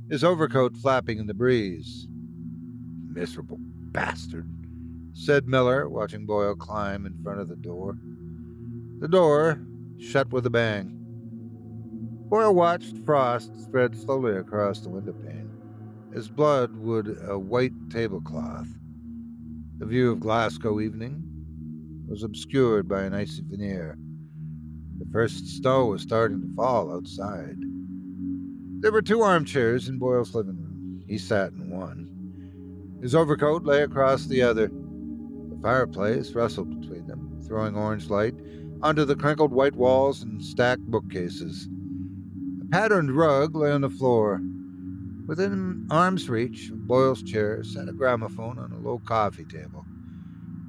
his overcoat flapping in the breeze. "Miserable bastard," said Miller, watching Boyle climb in front of the door. The door shut with a bang. Boyle watched frost spread slowly across the windowpane, as blood would a white tablecloth. The view of Glasgow evening was obscured by an icy veneer. The first snow was starting to fall outside. There were 2 armchairs in Boyle's living room. He sat in one. His overcoat lay across the other. The fireplace rustled between them, throwing orange light onto the crinkled white walls and stacked bookcases. A patterned rug lay on the floor. Within arm's reach of Boyle's chair sat a gramophone on a low coffee table.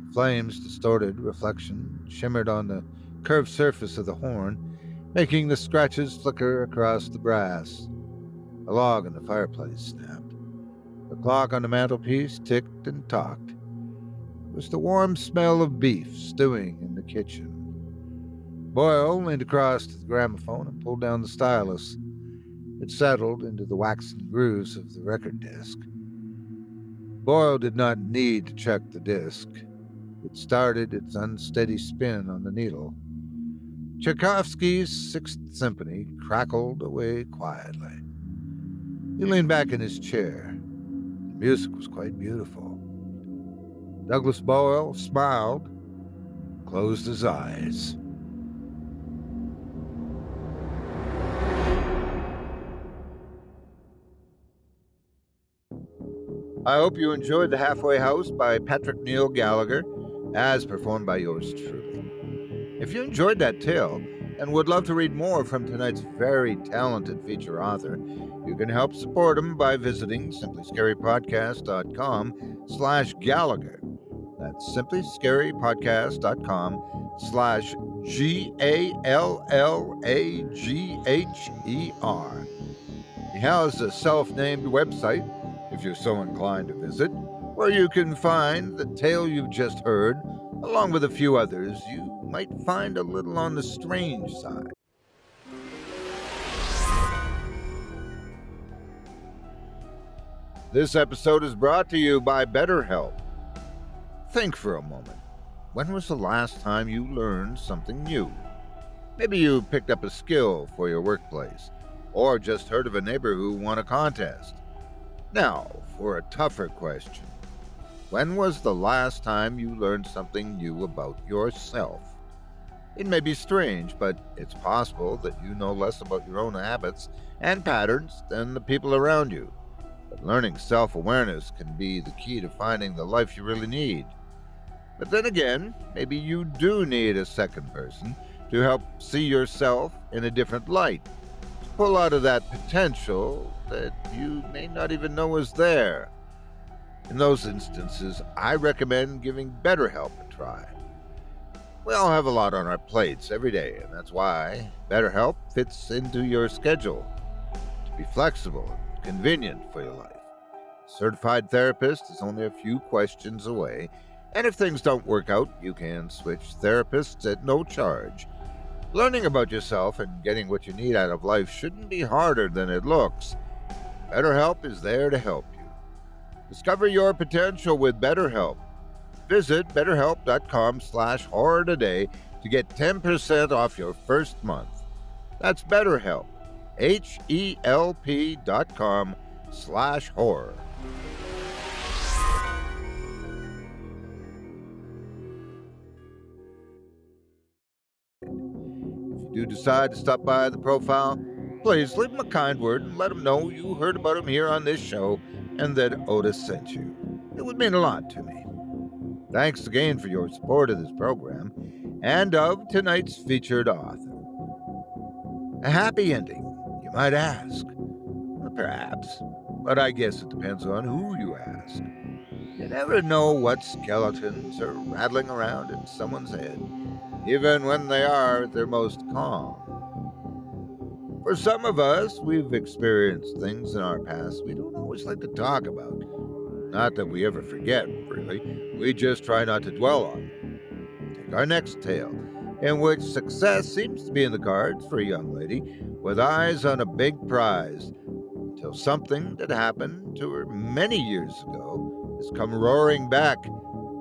The flame's distorted reflection shimmered on the curved surface of the horn, making the scratches flicker across the brass. A log in the fireplace snapped. The clock on the mantelpiece ticked and talked. It was the warm smell of beef stewing in the kitchen. Boyle leaned across to the gramophone and pulled down the stylus. It settled into the waxen grooves of the record disc. Boyle did not need to check the disc. It started its unsteady spin on the needle. Tchaikovsky's Sixth Symphony crackled away quietly. He leaned back in his chair. The music was quite beautiful. Douglas Boyle smiled, closed his eyes. I hope you enjoyed The Halfway House by Patrick Neil Gallagher, as performed by yours truly. If you enjoyed that tale and would love to read more from tonight's very talented feature author, you can help support him by visiting simplyscarypodcast.com/Gallagher. That's simplyscarypodcast.com/GALLAGHER. He has a self-named website, if you're so inclined to visit, where you can find the tale you've just heard, along with a few others you might find a little on the strange side. This episode is brought to you by BetterHelp. Think for a moment. When was the last time you learned something new? Maybe you picked up a skill for your workplace, or just heard of a neighbor who won a contest. Now, for a tougher question. When was the last time you learned something new about yourself? It may be strange, but it's possible that you know less about your own habits and patterns than the people around you. But learning self-awareness can be the key to finding the life you really need. But then again, maybe you do need a second person to help see yourself in a different light, to pull out of that potential that you may not even know is there. In those instances, I recommend giving BetterHelp a try. We all have a lot on our plates every day, and that's why BetterHelp fits into your schedule to be flexible and convenient for your life. A certified therapist is only a few questions away, and if things don't work out, you can switch therapists at no charge. Learning about yourself and getting what you need out of life shouldn't be harder than it looks. BetterHelp is there to help you. Discover your potential with BetterHelp. Visit betterhelp.com/horror today to get 10% off your first month. That's BetterHelp. HELP.com/horror. If you do decide to stop by the profile, please leave him a kind word and let him know you heard about him here on this show and that Otis sent you. It would mean a lot to me. Thanks again for your support of this program and of tonight's featured author. A happy ending, you might ask. Perhaps. but I guess it depends on who you ask. You never know what skeletons are rattling around in someone's head, even when they are at their most calm. For some of us, we've experienced things in our past we don't always like to talk about. Not that we ever forget, really. We just try not to dwell on it. Take our next tale, in which success seems to be in the cards for a young lady with eyes on a big prize, until something that happened to her many years ago has come roaring back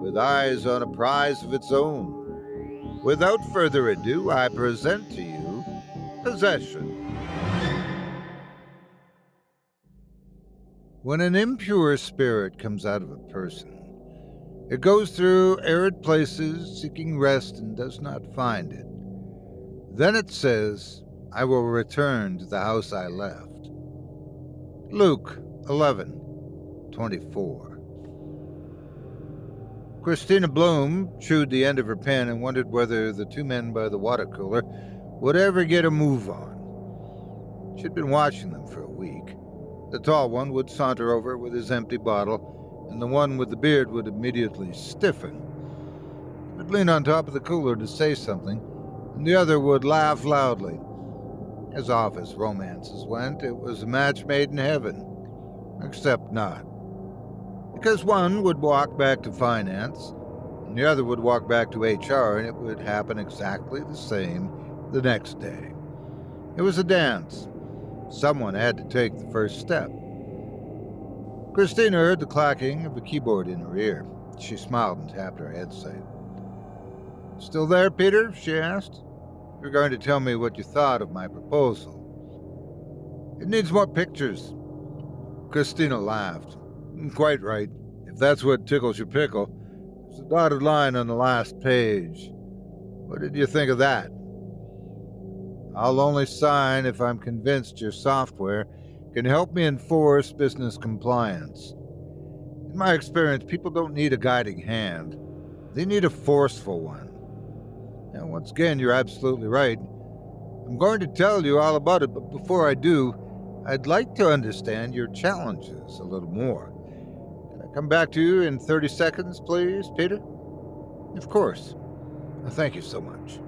with eyes on a prize of its own. Without further ado, I present to you Possession. When an impure spirit comes out of a person, it goes through arid places seeking rest and does not find it. Then it says, "I will return to the house I left." Luke 11:24. Christina Bloom chewed the end of her pen and wondered whether the two men by the water cooler would ever get a move on. She'd been watching them for a week. The tall one would saunter over with his empty bottle, and the one with the beard would immediately stiffen. He would lean on top of the cooler to say something, and the other would laugh loudly. As office romances went, it was a match made in heaven. Except not. Because one would walk back to finance, and the other would walk back to HR, and it would happen exactly the same the next day. It was a dance. Someone had to take the first step. Christina heard the clacking of a keyboard in her ear. She smiled and tapped her headset. "Still there, Peter?" she asked. "You're going to tell me what you thought of my proposal." "It needs more pictures." Christina laughed. "Quite right. If that's what tickles your pickle. There's a dotted line on the last page. What did you think of that?" "I'll only sign if I'm convinced your software can help me enforce business compliance. In my experience, people don't need a guiding hand. They need a forceful one." And once again, you're absolutely right. I'm going to tell you all about it, but before I do, I'd like to understand your challenges a little more. Can I come back to you in 30 seconds, please, Peter? Of course. Thank you so much.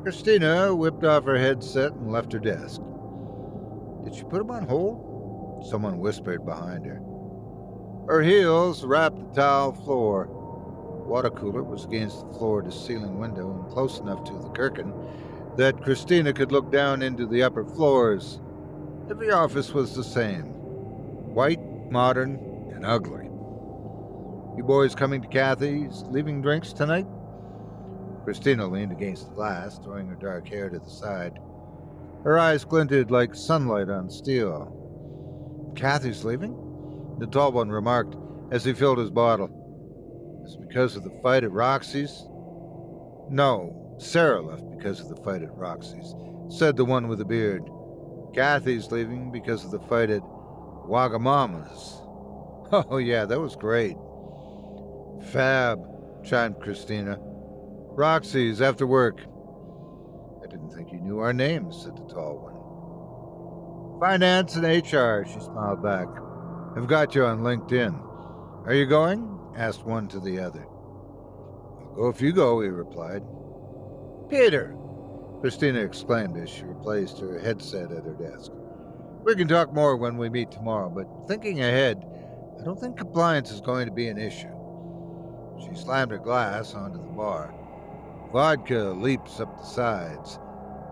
Christina whipped off her headset and left her desk. Did she put him on hold? Someone whispered behind her. Her heels wrapped the tile floor. The water cooler was against the floor-to-ceiling window and close enough to the curtain that Christina could look down into the upper floors. Every office was the same. White, modern, and ugly. "You boys coming to Kathy's leaving drinks tonight?" Christina leaned against the glass, throwing her dark hair to the side. Her eyes glinted like sunlight on steel. "Kathy's leaving?" the tall one remarked as he filled his bottle. "It's because of the fight at Roxy's?" "No, Sarah left because of the fight at Roxy's," said the one with the beard. "Kathy's leaving because of the fight at Wagamama's." "Oh, yeah, that was great." "Fab," chimed Christina. "Roxy's after work." "I didn't think you knew our names," said the tall one. "Finance and HR," she smiled back. "I've got you on LinkedIn. Are you going?" asked one to the other. "I'll go if you go," he replied. "Peter!" Christina exclaimed as she replaced her headset at her desk. "We can talk more when we meet tomorrow, but thinking ahead, I don't think compliance is going to be an issue." She slammed her glass onto the bar. Vodka leaps up the sides.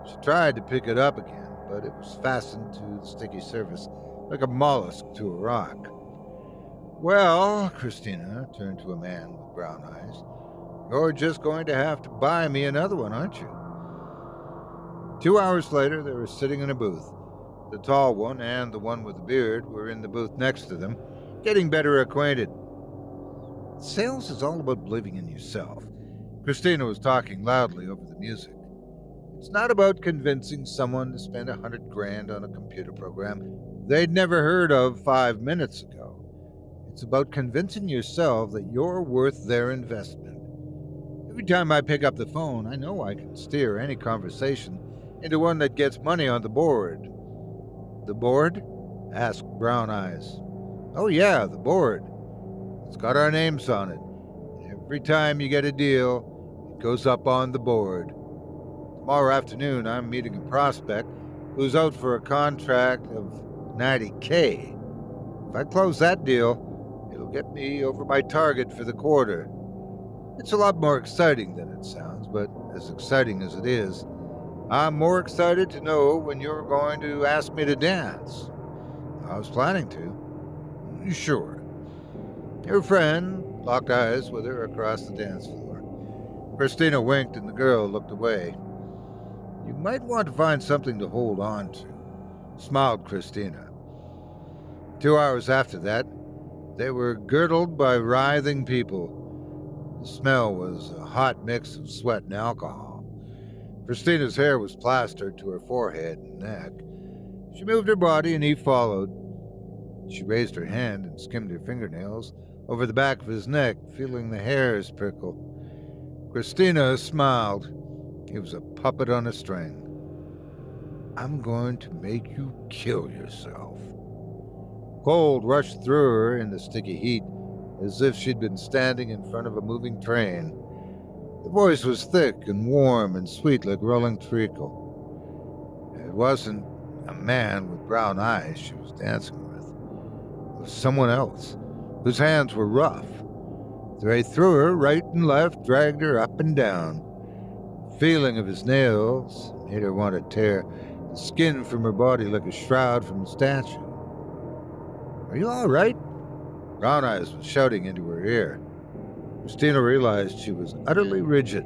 She tried to pick it up again, but it was fastened to the sticky surface like a mollusk to a rock. "Well," Christina turned to a man with brown eyes, "you're just going to have to buy me another one, aren't you?" 2 hours later, they were sitting in a booth. The tall one and the one with the beard were in the booth next to them, getting better acquainted. Sales is all about believing in yourself. Christina was talking loudly over the music. It's not about convincing someone to spend $100,000 on a computer program they'd never heard of 5 minutes ago. It's about convincing yourself that you're worth their investment. Every time I pick up the phone, I know I can steer any conversation into one that gets money on the board. The board? asked Brown Eyes. Oh yeah, the board. It's got our names on it. Every time you get a deal, it goes up on the board. Tomorrow afternoon, I'm meeting a prospect who's out for a contract of $90K. If I close that deal, it'll get me over my target for the quarter. It's a lot more exciting than it sounds, but as exciting as it is, I'm more excited to know when you're going to ask me to dance. I was planning to. Sure. Her friend locked eyes with her across the dance floor. Christina winked and the girl looked away. You might want to find something to hold on to, smiled Christina. 2 hours after that, they were girdled by writhing people. The smell was a hot mix of sweat and alcohol. Christina's hair was plastered to her forehead and neck. She moved her body and he followed. She raised her hand and skimmed her fingernails over the back of his neck, feeling the hairs prickle. Christina smiled. He was a puppet on a string. I'm going to make you kill yourself. Cold rushed through her in the sticky heat, as if she'd been standing in front of a moving train. The voice was thick and warm and sweet like rolling treacle. It wasn't a man with brown eyes she was dancing with. It was someone else, whose hands were rough. They threw her right and left, dragged her up and down. The feeling of his nails made her want to tear the skin from her body like a shroud from a statue. Are you all right? Brown Eyes was shouting into her ear. Christina realized she was utterly rigid.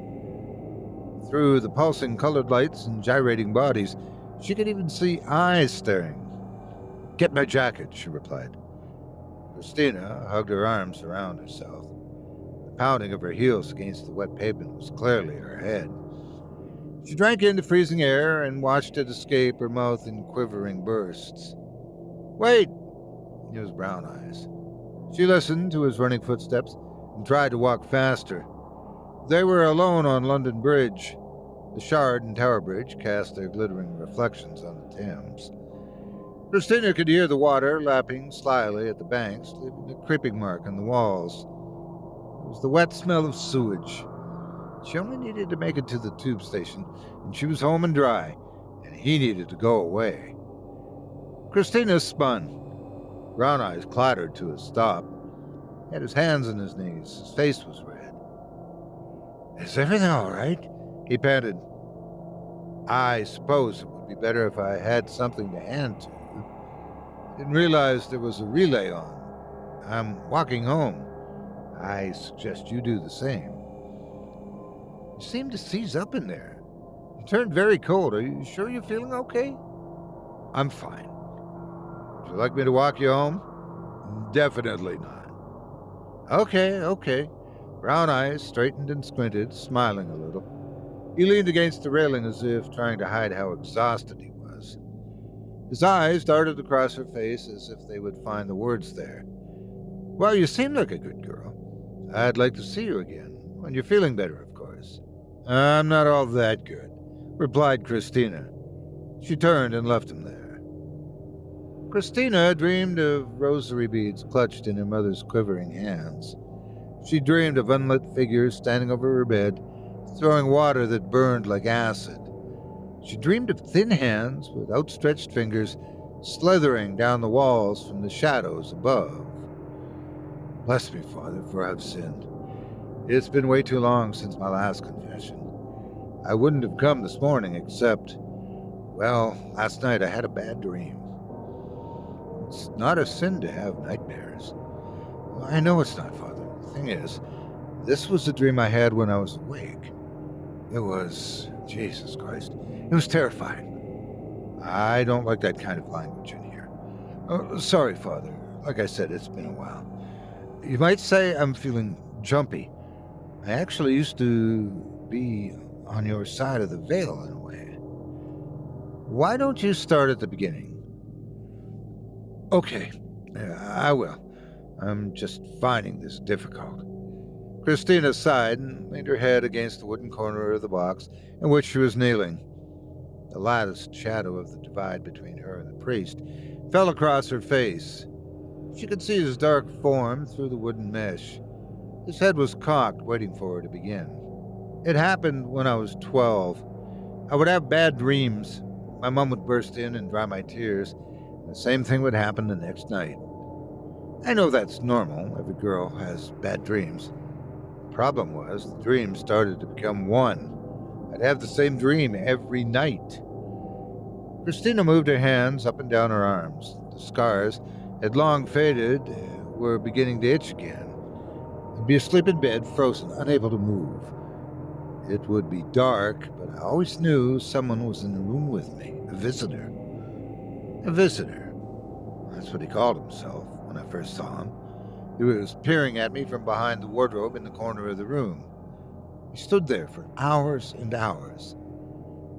Through the pulsing colored lights and gyrating bodies, she could even see eyes staring. Get my jacket, she replied. Christina hugged her arms around herself. The pounding of her heels against the wet pavement was clearly her head. She drank in the freezing air and watched it escape her mouth in quivering bursts. Wait! It was Brown Eyes. She listened to his running footsteps and tried to walk faster. They were alone on London Bridge. The Shard and Tower Bridge cast their glittering reflections on the Thames. Christina could hear the water lapping slyly at the banks, leaving a creeping mark on the walls. It was the wet smell of sewage. She only needed to make it to the tube station, and she was home and dry, and he needed to go away. Christina spun. Brown Eyes clattered to a stop. He had his hands on his knees. His face was red. Is everything all right? He panted. I suppose it would be better if I had something to hand to you. I didn't realize there was a relay on. I'm walking home. I suggest you do the same. You seem to seize up in there. You turned very cold. Are you sure you're feeling okay? I'm fine. Would you like me to walk you home? Definitely not. Okay. Brown Eyes straightened and squinted, smiling a little. He leaned against the railing as if trying to hide how exhausted he was. His eyes darted across her face as if they would find the words there. Well, you seem like a good girl. I'd like to see you again, when you're feeling better, of course. I'm not all that good, replied Christina. She turned and left him there. Christina dreamed of rosary beads clutched in her mother's quivering hands. She dreamed of unlit figures standing over her bed, throwing water that burned like acid. She dreamed of thin hands with outstretched fingers slithering down the walls from the shadows above. Bless me, Father, for I've sinned. It's been way too long since my last confession. I wouldn't have come this morning except, well, last night I had a bad dream. It's not a sin to have nightmares. I know it's not, Father. The thing is, this was a dream I had when I was awake. It was, Jesus Christ, it was terrifying. I don't like that kind of language in here. Sorry, Father. Like I said, it's been a while. You might say I'm feeling jumpy. I actually used to be on your side of the veil in a way. Why don't you start at the beginning? Okay, I will. I'm just finding this difficult. Christina sighed and leaned her head against the wooden corner of the box in which she was kneeling. The latticed shadow of the divide between her and the priest fell across her face. She could see his dark form through the wooden mesh. His head was cocked, waiting for her to begin. It happened when I was 12. I would have bad dreams. My mom would burst in and dry my tears, and the same thing would happen the next night. I know that's normal. Every girl has bad dreams. The problem was, the dreams started to become one. I'd have the same dream every night. Christina moved her hands up and down her arms. The scars had long faded, were beginning to itch again. I'd be asleep in bed, frozen, unable to move. It would be dark, but I always knew someone was in the room with me, a visitor. A visitor. That's what he called himself when I first saw him. He was peering at me from behind the wardrobe in the corner of the room. He stood there for hours and hours.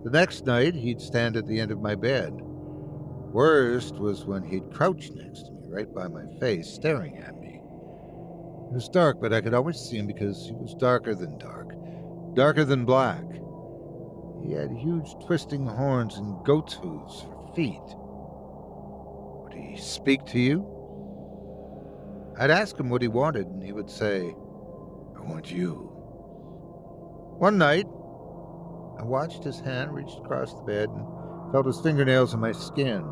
The next night, he'd stand at the end of my bed. Worst was when he'd crouch next to me, right by my face, staring at me. It was dark, but I could always see him because he was darker than dark, darker than black. He had huge twisting horns and goat's hooves for feet. Would he speak to you? I'd ask him what he wanted, and he would say, "I want you." One night, I watched his hand reach across the bed and felt his fingernails on my skin.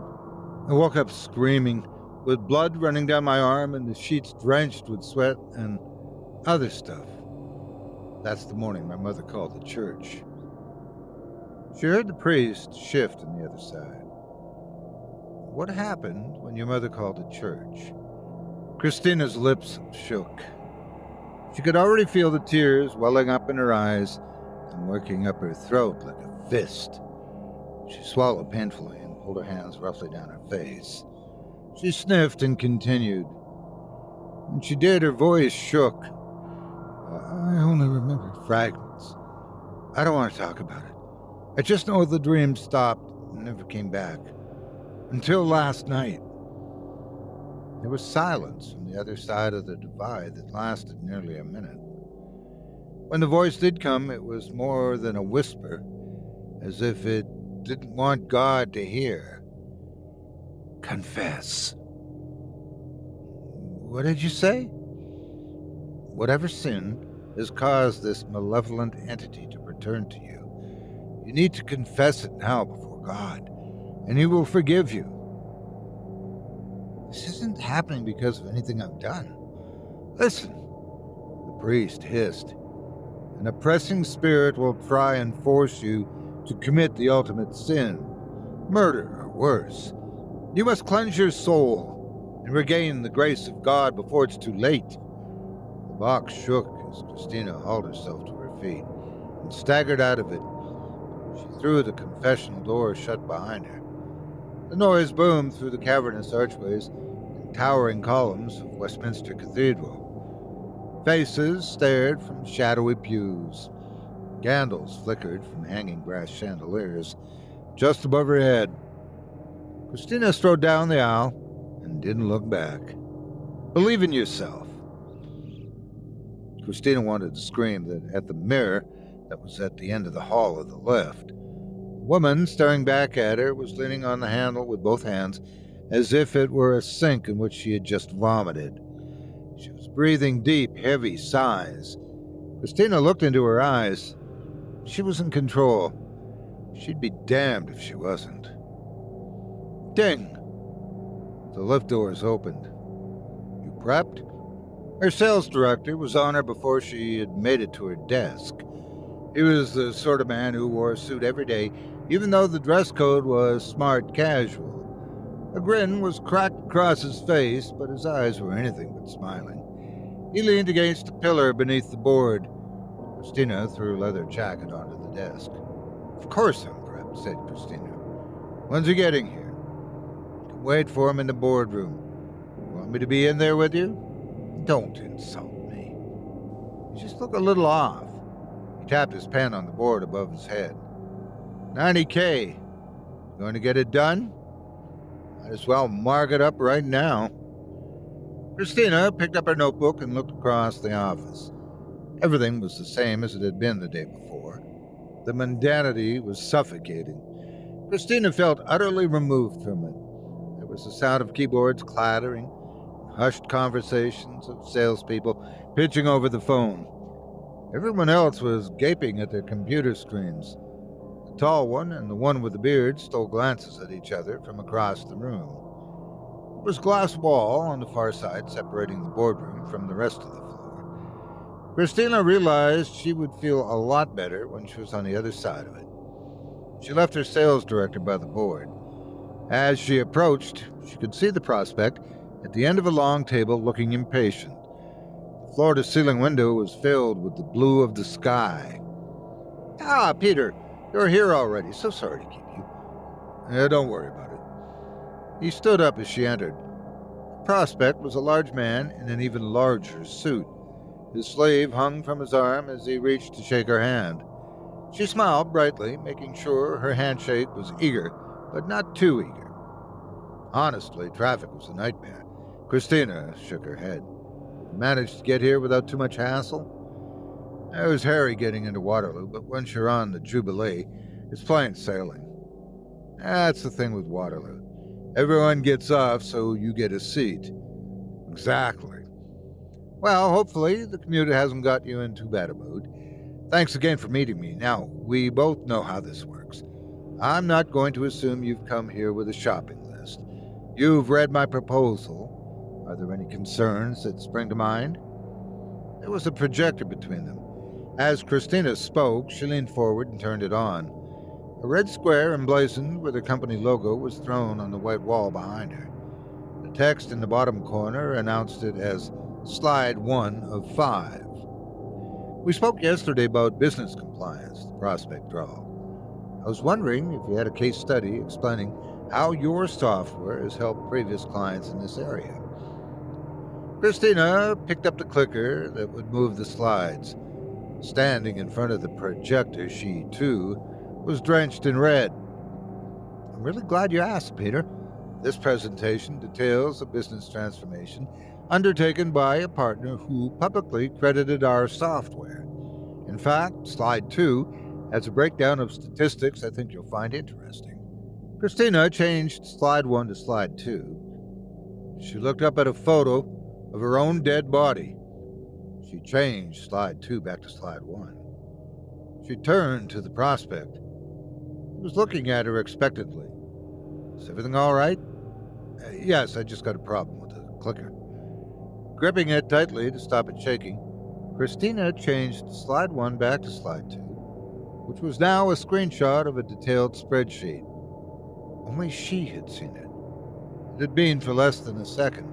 I woke up screaming, with blood running down my arm and the sheets drenched with sweat and other stuff. That's the morning my mother called the church. She heard the priest shift on the other side. What happened when your mother called the church? Christina's lips shook. She could already feel the tears welling up in her eyes and working up her throat like a fist. She swallowed painfully and pulled her hands roughly down her face. She sniffed and continued. When she did, her voice shook. I only remember fragments. I don't want to talk about it. I just know the dream stopped and never came back. Until last night. There was silence from the other side of the divide that lasted nearly a minute. When the voice did come, it was more than a whisper, as if it didn't want God to hear. Confess. What did you say? Whatever sin has caused this malevolent entity to return to you, you need to confess it now before God, and He will forgive you. This isn't happening because of anything I've done. Listen, the priest hissed. An oppressing spirit will try and force you to commit the ultimate sin, murder or worse. You must cleanse your soul and regain the grace of God before it's too late. The box shook as Christina hauled herself to her feet and staggered out of it. She threw the confessional door shut behind her. The noise boomed through the cavernous archways and towering columns of Westminster Cathedral. Faces stared from shadowy pews. Candles flickered from hanging brass chandeliers just above her head. Christina strode down the aisle and didn't look back. Believe in yourself. Christina wanted to scream that at the mirror that was at the end of the hall of the left. The woman staring back at her was leaning on the handle with both hands as if it were a sink in which she had just vomited. She was breathing deep, heavy sighs. Christina looked into her eyes. She was in control. She'd be damned if she wasn't. Ding! The lift doors opened. You prepped? Her sales director was on her before she had made it to her desk. He was the sort of man who wore a suit every day, even though the dress code was smart casual. A grin was cracked across his face, but his eyes were anything but smiling. He leaned against a pillar beneath the board. Christina threw a leather jacket onto the desk. Of course I'm prepped, said Christina. When's he getting here? You can wait for him in the boardroom. You want me to be in there with you? Don't insult me. You just look a little off. He tapped his pen on the board above his head. $90K. Going to get it done? Might as well mark it up right now. Christina picked up her notebook and looked across the office. Everything was the same as it had been the day before. The mundanity was suffocating. Christina felt utterly removed from it. There was the sound of keyboards clattering, hushed conversations of salespeople pitching over the phone. Everyone else was gaping at their computer screens. The tall one and the one with the beard stole glances at each other from across the room. There was a glass wall on the far side separating the boardroom from the rest of the floor. Christina realized she would feel a lot better when she was on the other side of it. She left her sales director by the board. As she approached, she could see the prospect at the end of a long table looking impatient. The floor-to-ceiling window was filled with the blue of the sky. "Ah, Peter, you're here already. So sorry to keep you." Don't worry about it." He stood up as she entered. The prospect was a large man in an even larger suit. His sleeve hung from his arm as he reached to shake her hand. She smiled brightly, making sure her handshake was eager, but not too eager. Honestly, traffic was a nightmare. Christina shook her head. "Managed to get here without too much hassle?" "It was hairy getting into Waterloo, but once you're on the Jubilee, it's plain sailing." "That's the thing with Waterloo. Everyone gets off, so you get a seat." "Exactly. Well, hopefully the commute hasn't got you in too bad a mood. Thanks again for meeting me. Now, we both know how this works. I'm not going to assume you've come here with a shopping list. You've read my proposal. Are there any concerns that spring to mind?" There was a projector between them. As Christina spoke, she leaned forward and turned it on. A red square emblazoned with her company logo was thrown on the white wall behind her. The text in the bottom corner announced it as Slide 1 of 5. "We spoke yesterday about business compliance," the prospect drawled. "I was wondering if you had a case study explaining how your software has helped previous clients in this area." Christina picked up the clicker that would move the slides. Standing in front of the projector, she, too, was drenched in red. "I'm really glad you asked, Peter. This presentation details a business transformation undertaken by a partner who publicly credited our software. In fact, Slide 2 has a breakdown of statistics I think you'll find interesting." Christina changed Slide 1 to Slide 2. She looked up at a photo of her own dead body. She changed Slide 2 back to Slide 1. She turned to the prospect. He was looking at her expectantly. "Is everything all right?" "Yes, I just got a problem with the clicker." Gripping it tightly to stop it shaking, Christina changed Slide 1 back to Slide 2, which was now a screenshot of a detailed spreadsheet. Only she had seen it. It had been for less than a second,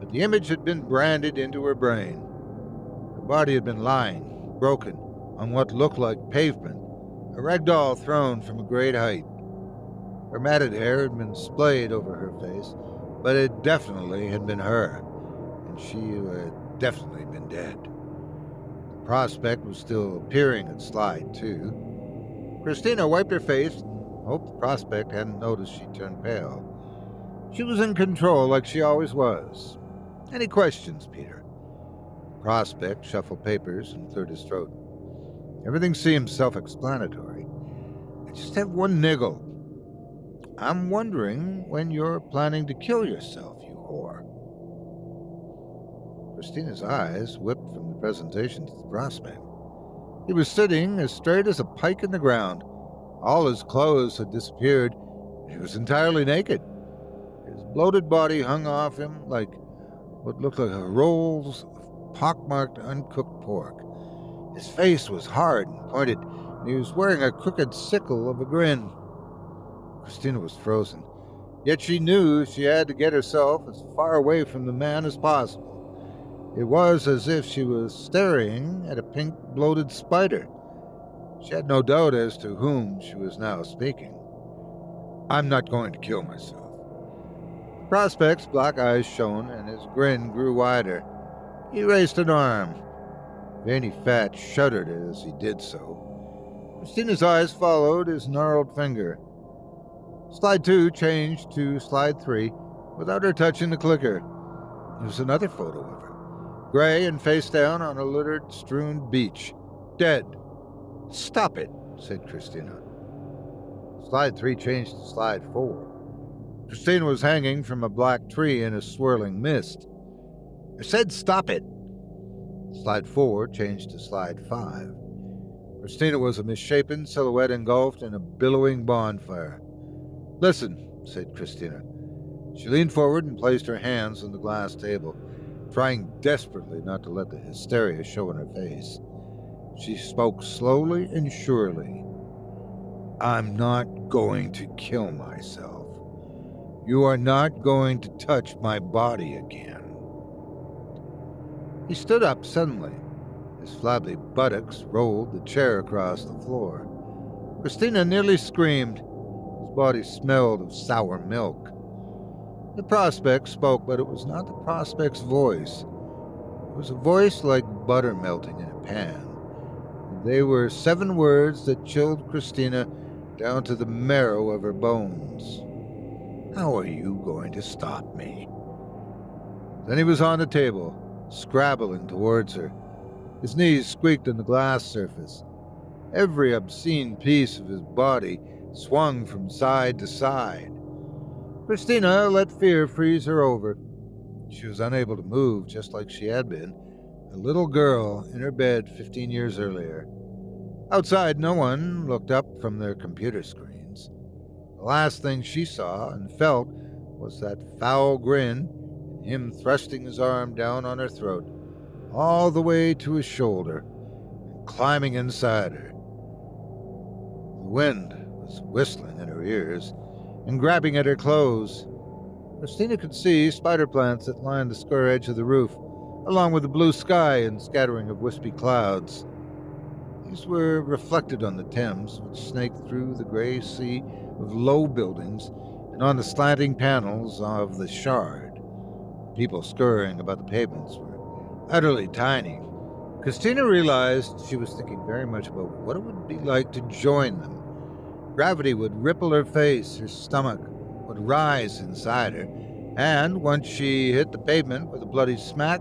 but the image had been branded into her brain. Her body had been lying, broken, on what looked like pavement, a rag doll thrown from a great height. Her matted hair had been splayed over her face, but it definitely had been her, and she had definitely been dead. The prospect was still peering at Slide 2. Christina wiped her face and hoped the prospect hadn't noticed she turned pale. She was in control like she always was. "Any questions, Peter?" The prospect shuffled papers and cleared his throat. "Everything seems self-explanatory. I just have one niggle. I'm wondering when you're planning to kill yourself, you whore." Christina's eyes whipped from the presentation to the prospect. He was sitting as straight as a pike in the ground. All his clothes had disappeared. He was entirely naked. His bloated body hung off him like what looked like rolls of pockmarked uncooked pork. His face was hard and pointed, and he was wearing a crooked sickle of a grin. Christina was frozen, yet she knew she had to get herself as far away from the man as possible. It was as if she was staring at a pink, bloated spider. She had no doubt as to whom she was now speaking. "I'm not going to kill myself." The prospect's black eyes shone, and his grin grew wider. He raised an arm. Veiny fat shuddered as he did so. Christina's eyes followed his gnarled finger. Slide 2 changed to Slide 3 without her touching the clicker. There was another photo of her, gray and face down on a littered, strewn beach, dead. "Stop it," said Christina. Slide 3 changed to Slide 4. Christina was hanging from a black tree in a swirling mist. I said stop it. Slide 4 changed to slide 5. Christina was a misshapen silhouette engulfed in a billowing bonfire. Listen, said Christina. She leaned forward and placed her hands on the glass table, trying desperately not to let the hysteria show in her face. She spoke slowly and surely. I'm not going to kill myself. You are not going to touch my body again. He stood up suddenly. His flabby buttocks rolled the chair across the floor. Christina nearly screamed. His body smelled of sour milk. The prospect spoke, but it was not the prospect's voice. It was a voice like butter melting in a pan. They were 7 words that chilled Christina down to the marrow of her bones. How are you going to stop me? Then he was on the table, scrabbling towards her. His knees squeaked on the glass surface. Every obscene piece of his body swung from side to side. Christina let fear freeze her over. She was unable to move, just like she had been, a little girl in her bed 15 years earlier. Outside, no one looked up from their computer screens. The last thing she saw and felt was that foul grin and him thrusting his arm down on her throat, all the way to his shoulder, and climbing inside her. The wind was whistling in her ears and grabbing at her clothes. Christina could see spider plants that lined the square edge of the roof, along with the blue sky and scattering of wispy clouds. These were reflected on the Thames, which snaked through the gray sea of low buildings and on the slanting panels of the Shard. The people scurrying about the pavements were utterly tiny. Christina realized she was thinking very much about what it would be like to join them. Gravity would ripple her face, her stomach would rise inside her, and once she hit the pavement with a bloody smack,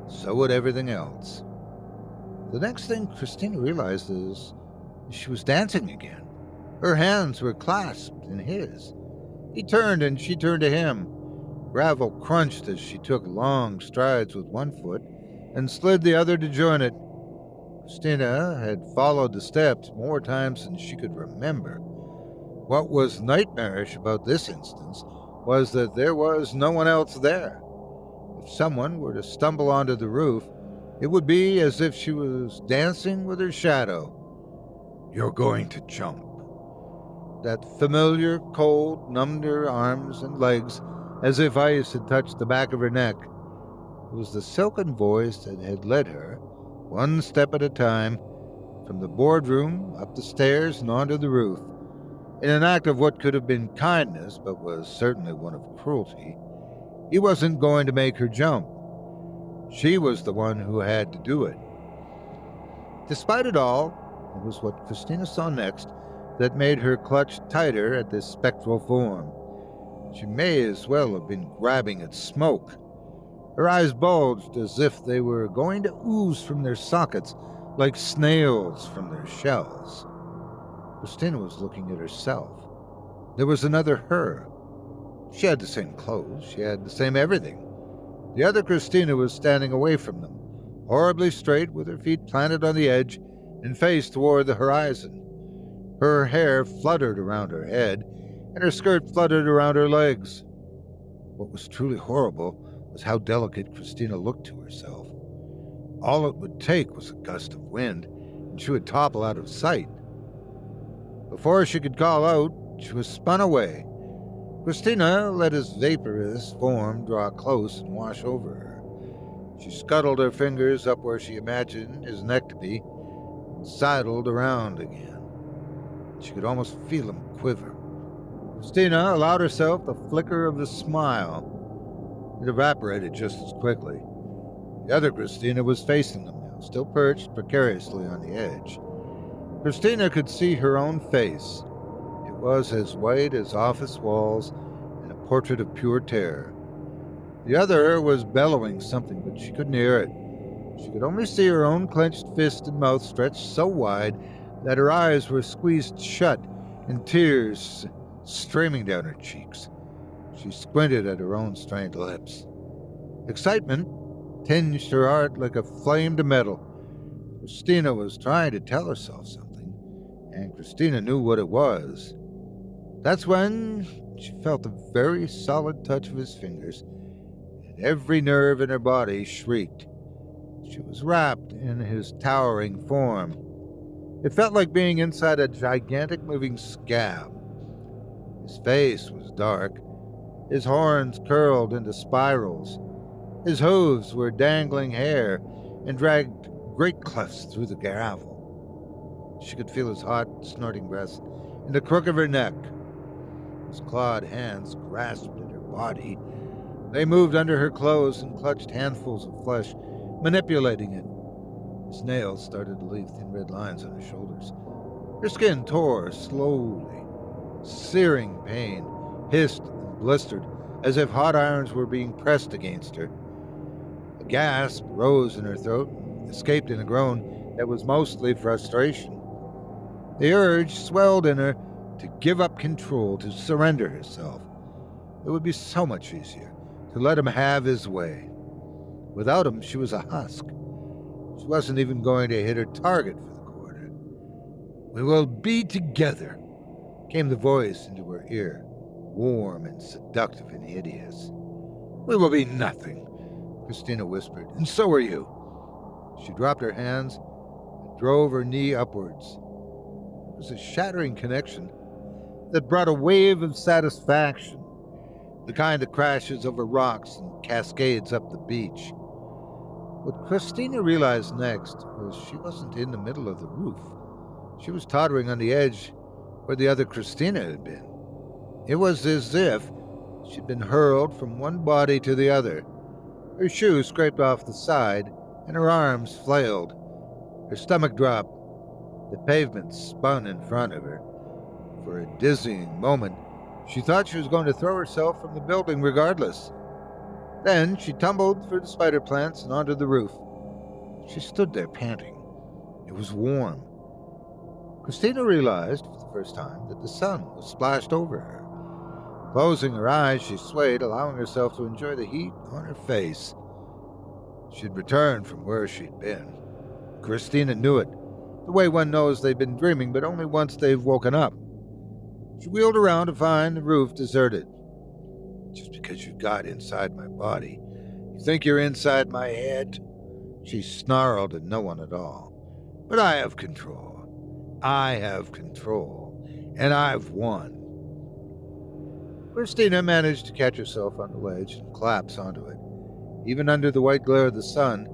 so would everything else. The next thing Christina realized is she was dancing again. Her hands were clasped in his. He turned and she turned to him. Gravel crunched as she took long strides with one foot and slid the other to join it. Christina had followed the steps more times than she could remember. What was nightmarish about this instance was that there was no one else there. If someone were to stumble onto the roof, it would be as if she was dancing with her shadow. You're going to jump. That familiar cold numbed her arms and legs as if ice had touched the back of her neck. It was the silken voice that had led her, one step at a time, from the boardroom, up the stairs, and onto the roof. In an act of what could have been kindness, but was certainly one of cruelty, he wasn't going to make her jump. She was the one who had to do it. Despite it all, it was what Christina saw next that made her clutch tighter at this spectral form. She may as well have been grabbing at smoke. Her eyes bulged as if they were going to ooze from their sockets like snails from their shells. Christina was looking at herself. There was another her. She had the same clothes. She had the same everything. The other Christina was standing away from them, horribly straight with her feet planted on the edge and face toward the horizon. Her hair fluttered around her head, and her skirt fluttered around her legs. What was truly horrible was how delicate Christina looked to herself. All it would take was a gust of wind, and she would topple out of sight. Before she could call out, she was spun away. Christina let his vaporous form draw close and wash over her. She scuttled her fingers up where she imagined his neck to be, and sidled around again. She could almost feel him quiver. Christina allowed herself the flicker of a smile. It evaporated just as quickly. The other Christina was facing them now, still perched precariously on the edge. Christina could see her own face. It was as white as office walls and a portrait of pure terror. The other was bellowing something, but she couldn't hear it. She could only see her own clenched fist and mouth stretched so wide that her eyes were squeezed shut and tears streaming down her cheeks. She squinted at her own strained lips. Excitement tinged her heart like a flame to metal. Christina was trying to tell herself something, and Christina knew what it was. That's when she felt the very solid touch of his fingers, and every nerve in her body shrieked. She was wrapped in his towering form. It felt like being inside a gigantic moving scab. His face was dark, his horns curled into spirals. His hooves were dangling hair and dragged great clefts through the gravel. She could feel his hot, snorting breath in the crook of her neck. His clawed hands grasped at her body. They moved under her clothes and clutched handfuls of flesh, manipulating it. His nails started to leave thin red lines on her shoulders. Her skin tore slowly. Searing pain hissed and blistered as if hot irons were being pressed against her. A gasp rose in her throat, escaped in a groan that was mostly frustration. The urge swelled in her to give up control, to surrender herself. It would be so much easier to let him have his way. Without him, she was a husk. She wasn't even going to hit her target for the quarter. "We will be together," came the voice into her ear, warm and seductive and hideous. "We will be nothing," Christina whispered, "and so are you." She dropped her hands and drove her knee upwards. It was a shattering connection that brought a wave of satisfaction, the kind that crashes over rocks and cascades up the beach. What Christina realized next was she wasn't in the middle of the roof. She was tottering on the edge where the other Christina had been. It was as if she'd been hurled from one body to the other. Her shoe scraped off the side, and her arms flailed. Her stomach dropped. The pavement spun in front of her. For a dizzying moment, she thought she was going to throw herself from the building regardless. Then she tumbled through the spider plants and onto the roof. She stood there panting. It was warm. Christina realized for the first time that the sun was splashed over her. Closing her eyes, she swayed, allowing herself to enjoy the heat on her face. She'd returned from where she'd been. Christina knew it, the way one knows they've been dreaming, but only once they've woken up. She wheeled around to find the roof deserted. "Just because you got inside my body, you think you're inside my head?" She snarled at no one at all. "But I have control. I have control, and I've won." Christina managed to catch herself on the ledge and collapse onto it. Even under the white glare of the sun,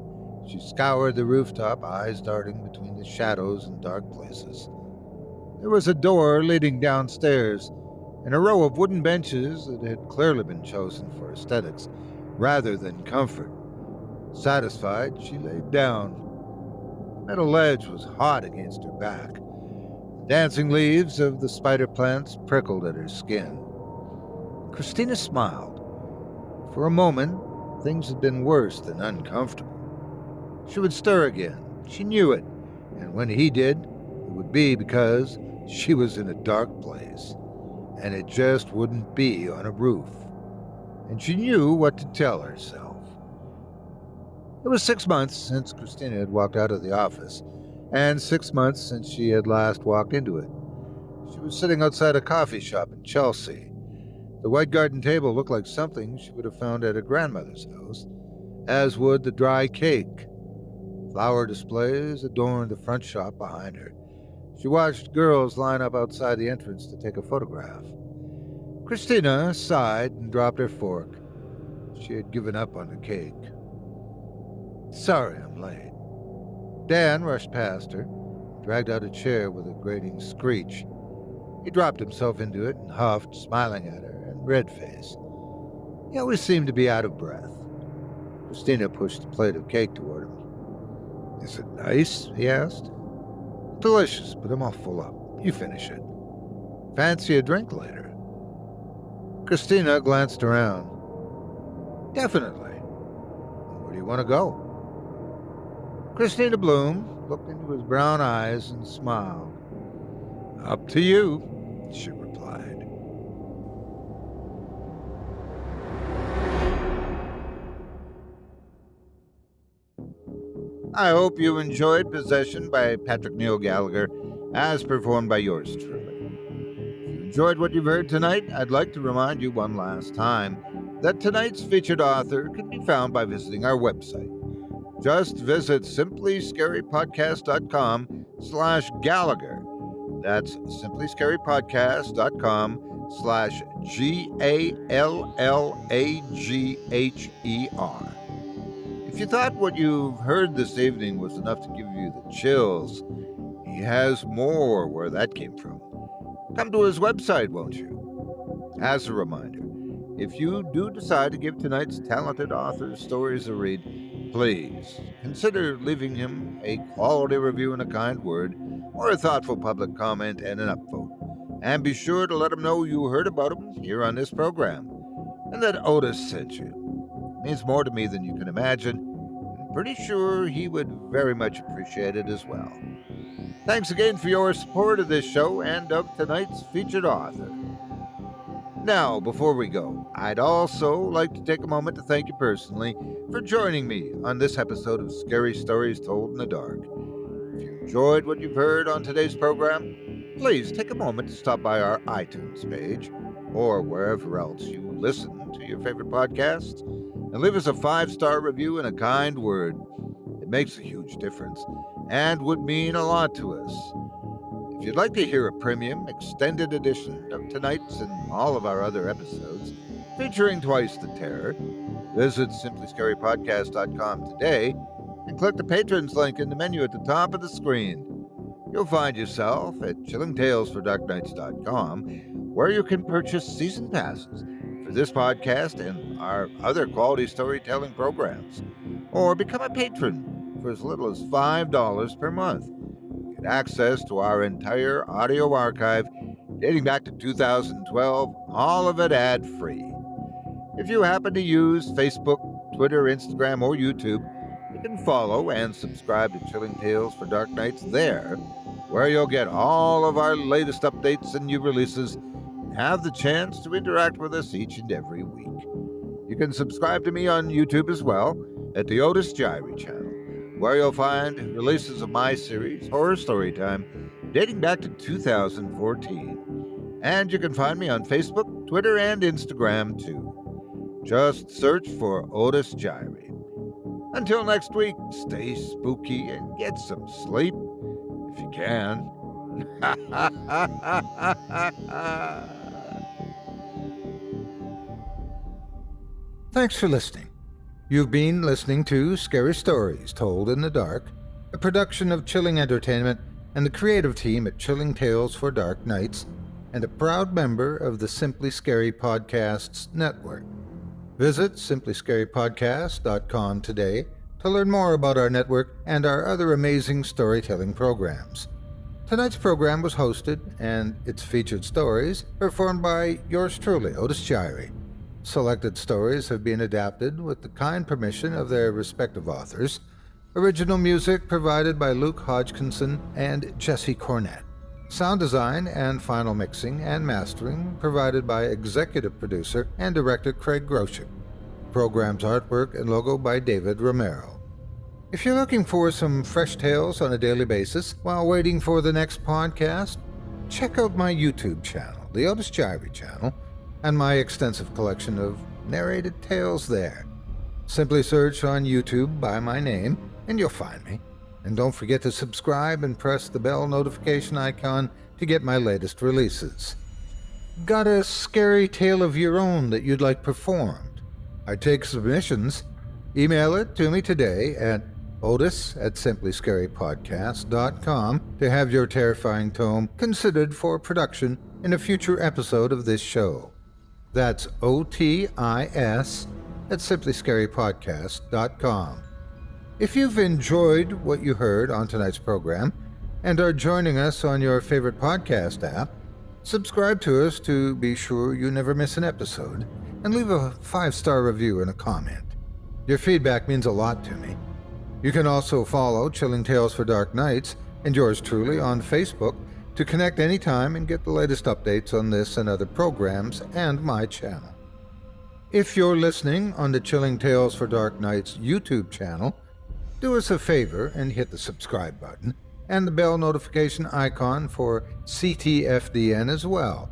she scoured the rooftop, eyes darting between the shadows and dark places. There was a door leading downstairs, and a row of wooden benches that had clearly been chosen for aesthetics rather than comfort. Satisfied, she laid down. The metal ledge was hot against her back. The dancing leaves of the spider plants prickled at her skin. Christina smiled. For a moment, things had been worse than uncomfortable. She would stir again. She knew it. And when he did, it would be because she was in a dark place. And it just wouldn't be on a roof. And she knew what to tell herself. It was 6 months since Christina had walked out of the office, and 6 months since she had last walked into it. She was sitting outside a coffee shop in Chelsea. The white garden table looked like something she would have found at her grandmother's house, as would the dry cake. Flower displays adorned the front shop behind her. She watched girls line up outside the entrance to take a photograph. Christina sighed and dropped her fork. She had given up on the cake. "Sorry I'm late." Dan rushed past her, dragged out a chair with a grating screech. He dropped himself into it and huffed, smiling at her, and red-faced. He always seemed to be out of breath. Christina pushed a plate of cake toward him. "Is it nice?" he asked. "Delicious, but I'm all full up. You finish it. Fancy a drink later?" Christina glanced around. "Definitely. Where do you want to go?" Christina Bloom looked into his brown eyes and smiled. "Up to you," she replied. I hope you enjoyed Possession by Patrick Neil Gallagher, as performed by yours truly. If you enjoyed what you've heard tonight, I'd like to remind you one last time that tonight's featured author can be found by visiting our website. Just visit simplyscarypodcast.com/Gallagher. That's simplyscarypodcast.com/GALLAGHER. If you thought what you've heard this evening was enough to give you the chills, he has more where that came from. Come to his website, won't you? As a reminder, if you do decide to give tonight's talented author's stories a read, please consider leaving him a quality review and a kind word, or a thoughtful public comment and an upvote. And be sure to let him know you heard about him here on this program, and that Otis sent you. It means more to me than you can imagine. I'm pretty sure he would very much appreciate it as well. Thanks again for your support of this show and of tonight's featured author. Now, before we go, I'd also like to take a moment to thank you personally for joining me on this episode of Scary Stories Told in the Dark. If you enjoyed what you've heard on today's program, please take a moment to stop by our iTunes page, or wherever else you listen to your favorite podcasts, and leave us a 5-star review and a kind word. It makes a huge difference and would mean a lot to us. If you'd like to hear a premium, extended edition of tonight's and all of our other episodes, featuring Twice the Terror, visit simplyscarypodcast.com today and click the Patrons link in the menu at the top of the screen. You'll find yourself at chillingtalesfordarknights.com, where you can purchase season passes for this podcast and our other quality storytelling programs, or become a patron for as little as $5 per month. Get access to our entire audio archive dating back to 2012, all of it ad-free. If you happen to use Facebook, Twitter, Instagram, or YouTube, you can follow and subscribe to Chilling Tales for Dark Nights there, where you'll get all of our latest updates and new releases and have the chance to interact with us each and every week. You can subscribe to me on YouTube as well at the Otis Jiry channel, where you'll find releases of my series, Horror Storytime, dating back to 2014. And you can find me on Facebook, Twitter, and Instagram too. Just search for Otis Jiry. Until next week, stay spooky and get some sleep, if you can. Thanks for listening. You've been listening to Scary Stories Told in the Dark, a production of Chilling Entertainment and the creative team at Chilling Tales for Dark Nights, and a proud member of the Simply Scary Podcasts Network. Visit simplyscarypodcast.com today to learn more about our network and our other amazing storytelling programs. Tonight's program was hosted, and its featured stories performed by yours truly, Otis Jiry. Selected stories have been adapted with the kind permission of their respective authors. Original music provided by Luke Hodgkinson and Jesse Cornett. Sound design and final mixing and mastering provided by executive producer and director Craig Groshek. Program's artwork and logo by David Romero. If you're looking for some fresh tales on a daily basis while waiting for the next podcast, check out my YouTube channel, the Otis Jiry channel, and my extensive collection of narrated tales there. Simply search on YouTube by my name, and you'll find me. And don't forget to subscribe and press the bell notification icon to get my latest releases. Got a scary tale of your own that you'd like performed? I take submissions. Email it to me today at otis@simplyscarypodcast.com to have your terrifying tome considered for production in a future episode of this show. That's otis@simplyscarypodcast.com. If you've enjoyed what you heard on tonight's program and are joining us on your favorite podcast app, subscribe to us to be sure you never miss an episode, and leave a 5-star review and a comment. Your feedback means a lot to me. You can also follow Chilling Tales for Dark Nights and yours truly on Facebook to connect anytime and get the latest updates on this and other programs and my channel. If you're listening on the Chilling Tales for Dark Nights YouTube channel, do us a favor and hit the subscribe button and the bell notification icon for ctfdn as well,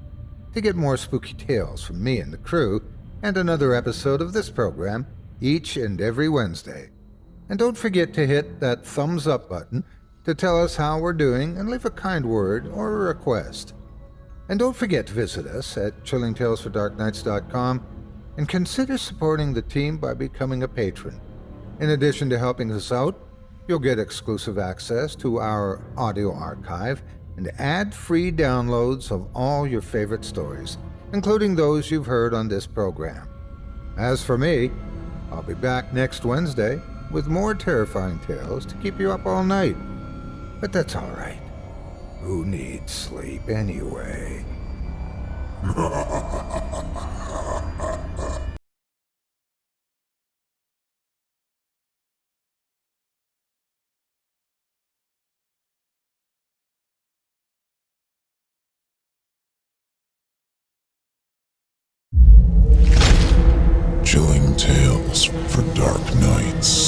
to get more spooky tales from me and the crew, and another episode of this program each and every Wednesday. And don't forget to hit that thumbs up button to tell us how we're doing and leave a kind word or a request. And don't forget to visit us at chillingtalesfordarknights.com and consider supporting the team by becoming a patron. In addition to helping us out, you'll get exclusive access to our audio archive and ad-free downloads of all your favorite stories, including those you've heard on this program. As for me, I'll be back next Wednesday with more terrifying tales to keep you up all night. But that's all right. Who needs sleep anyway? Chilling Tales for Dark Nights.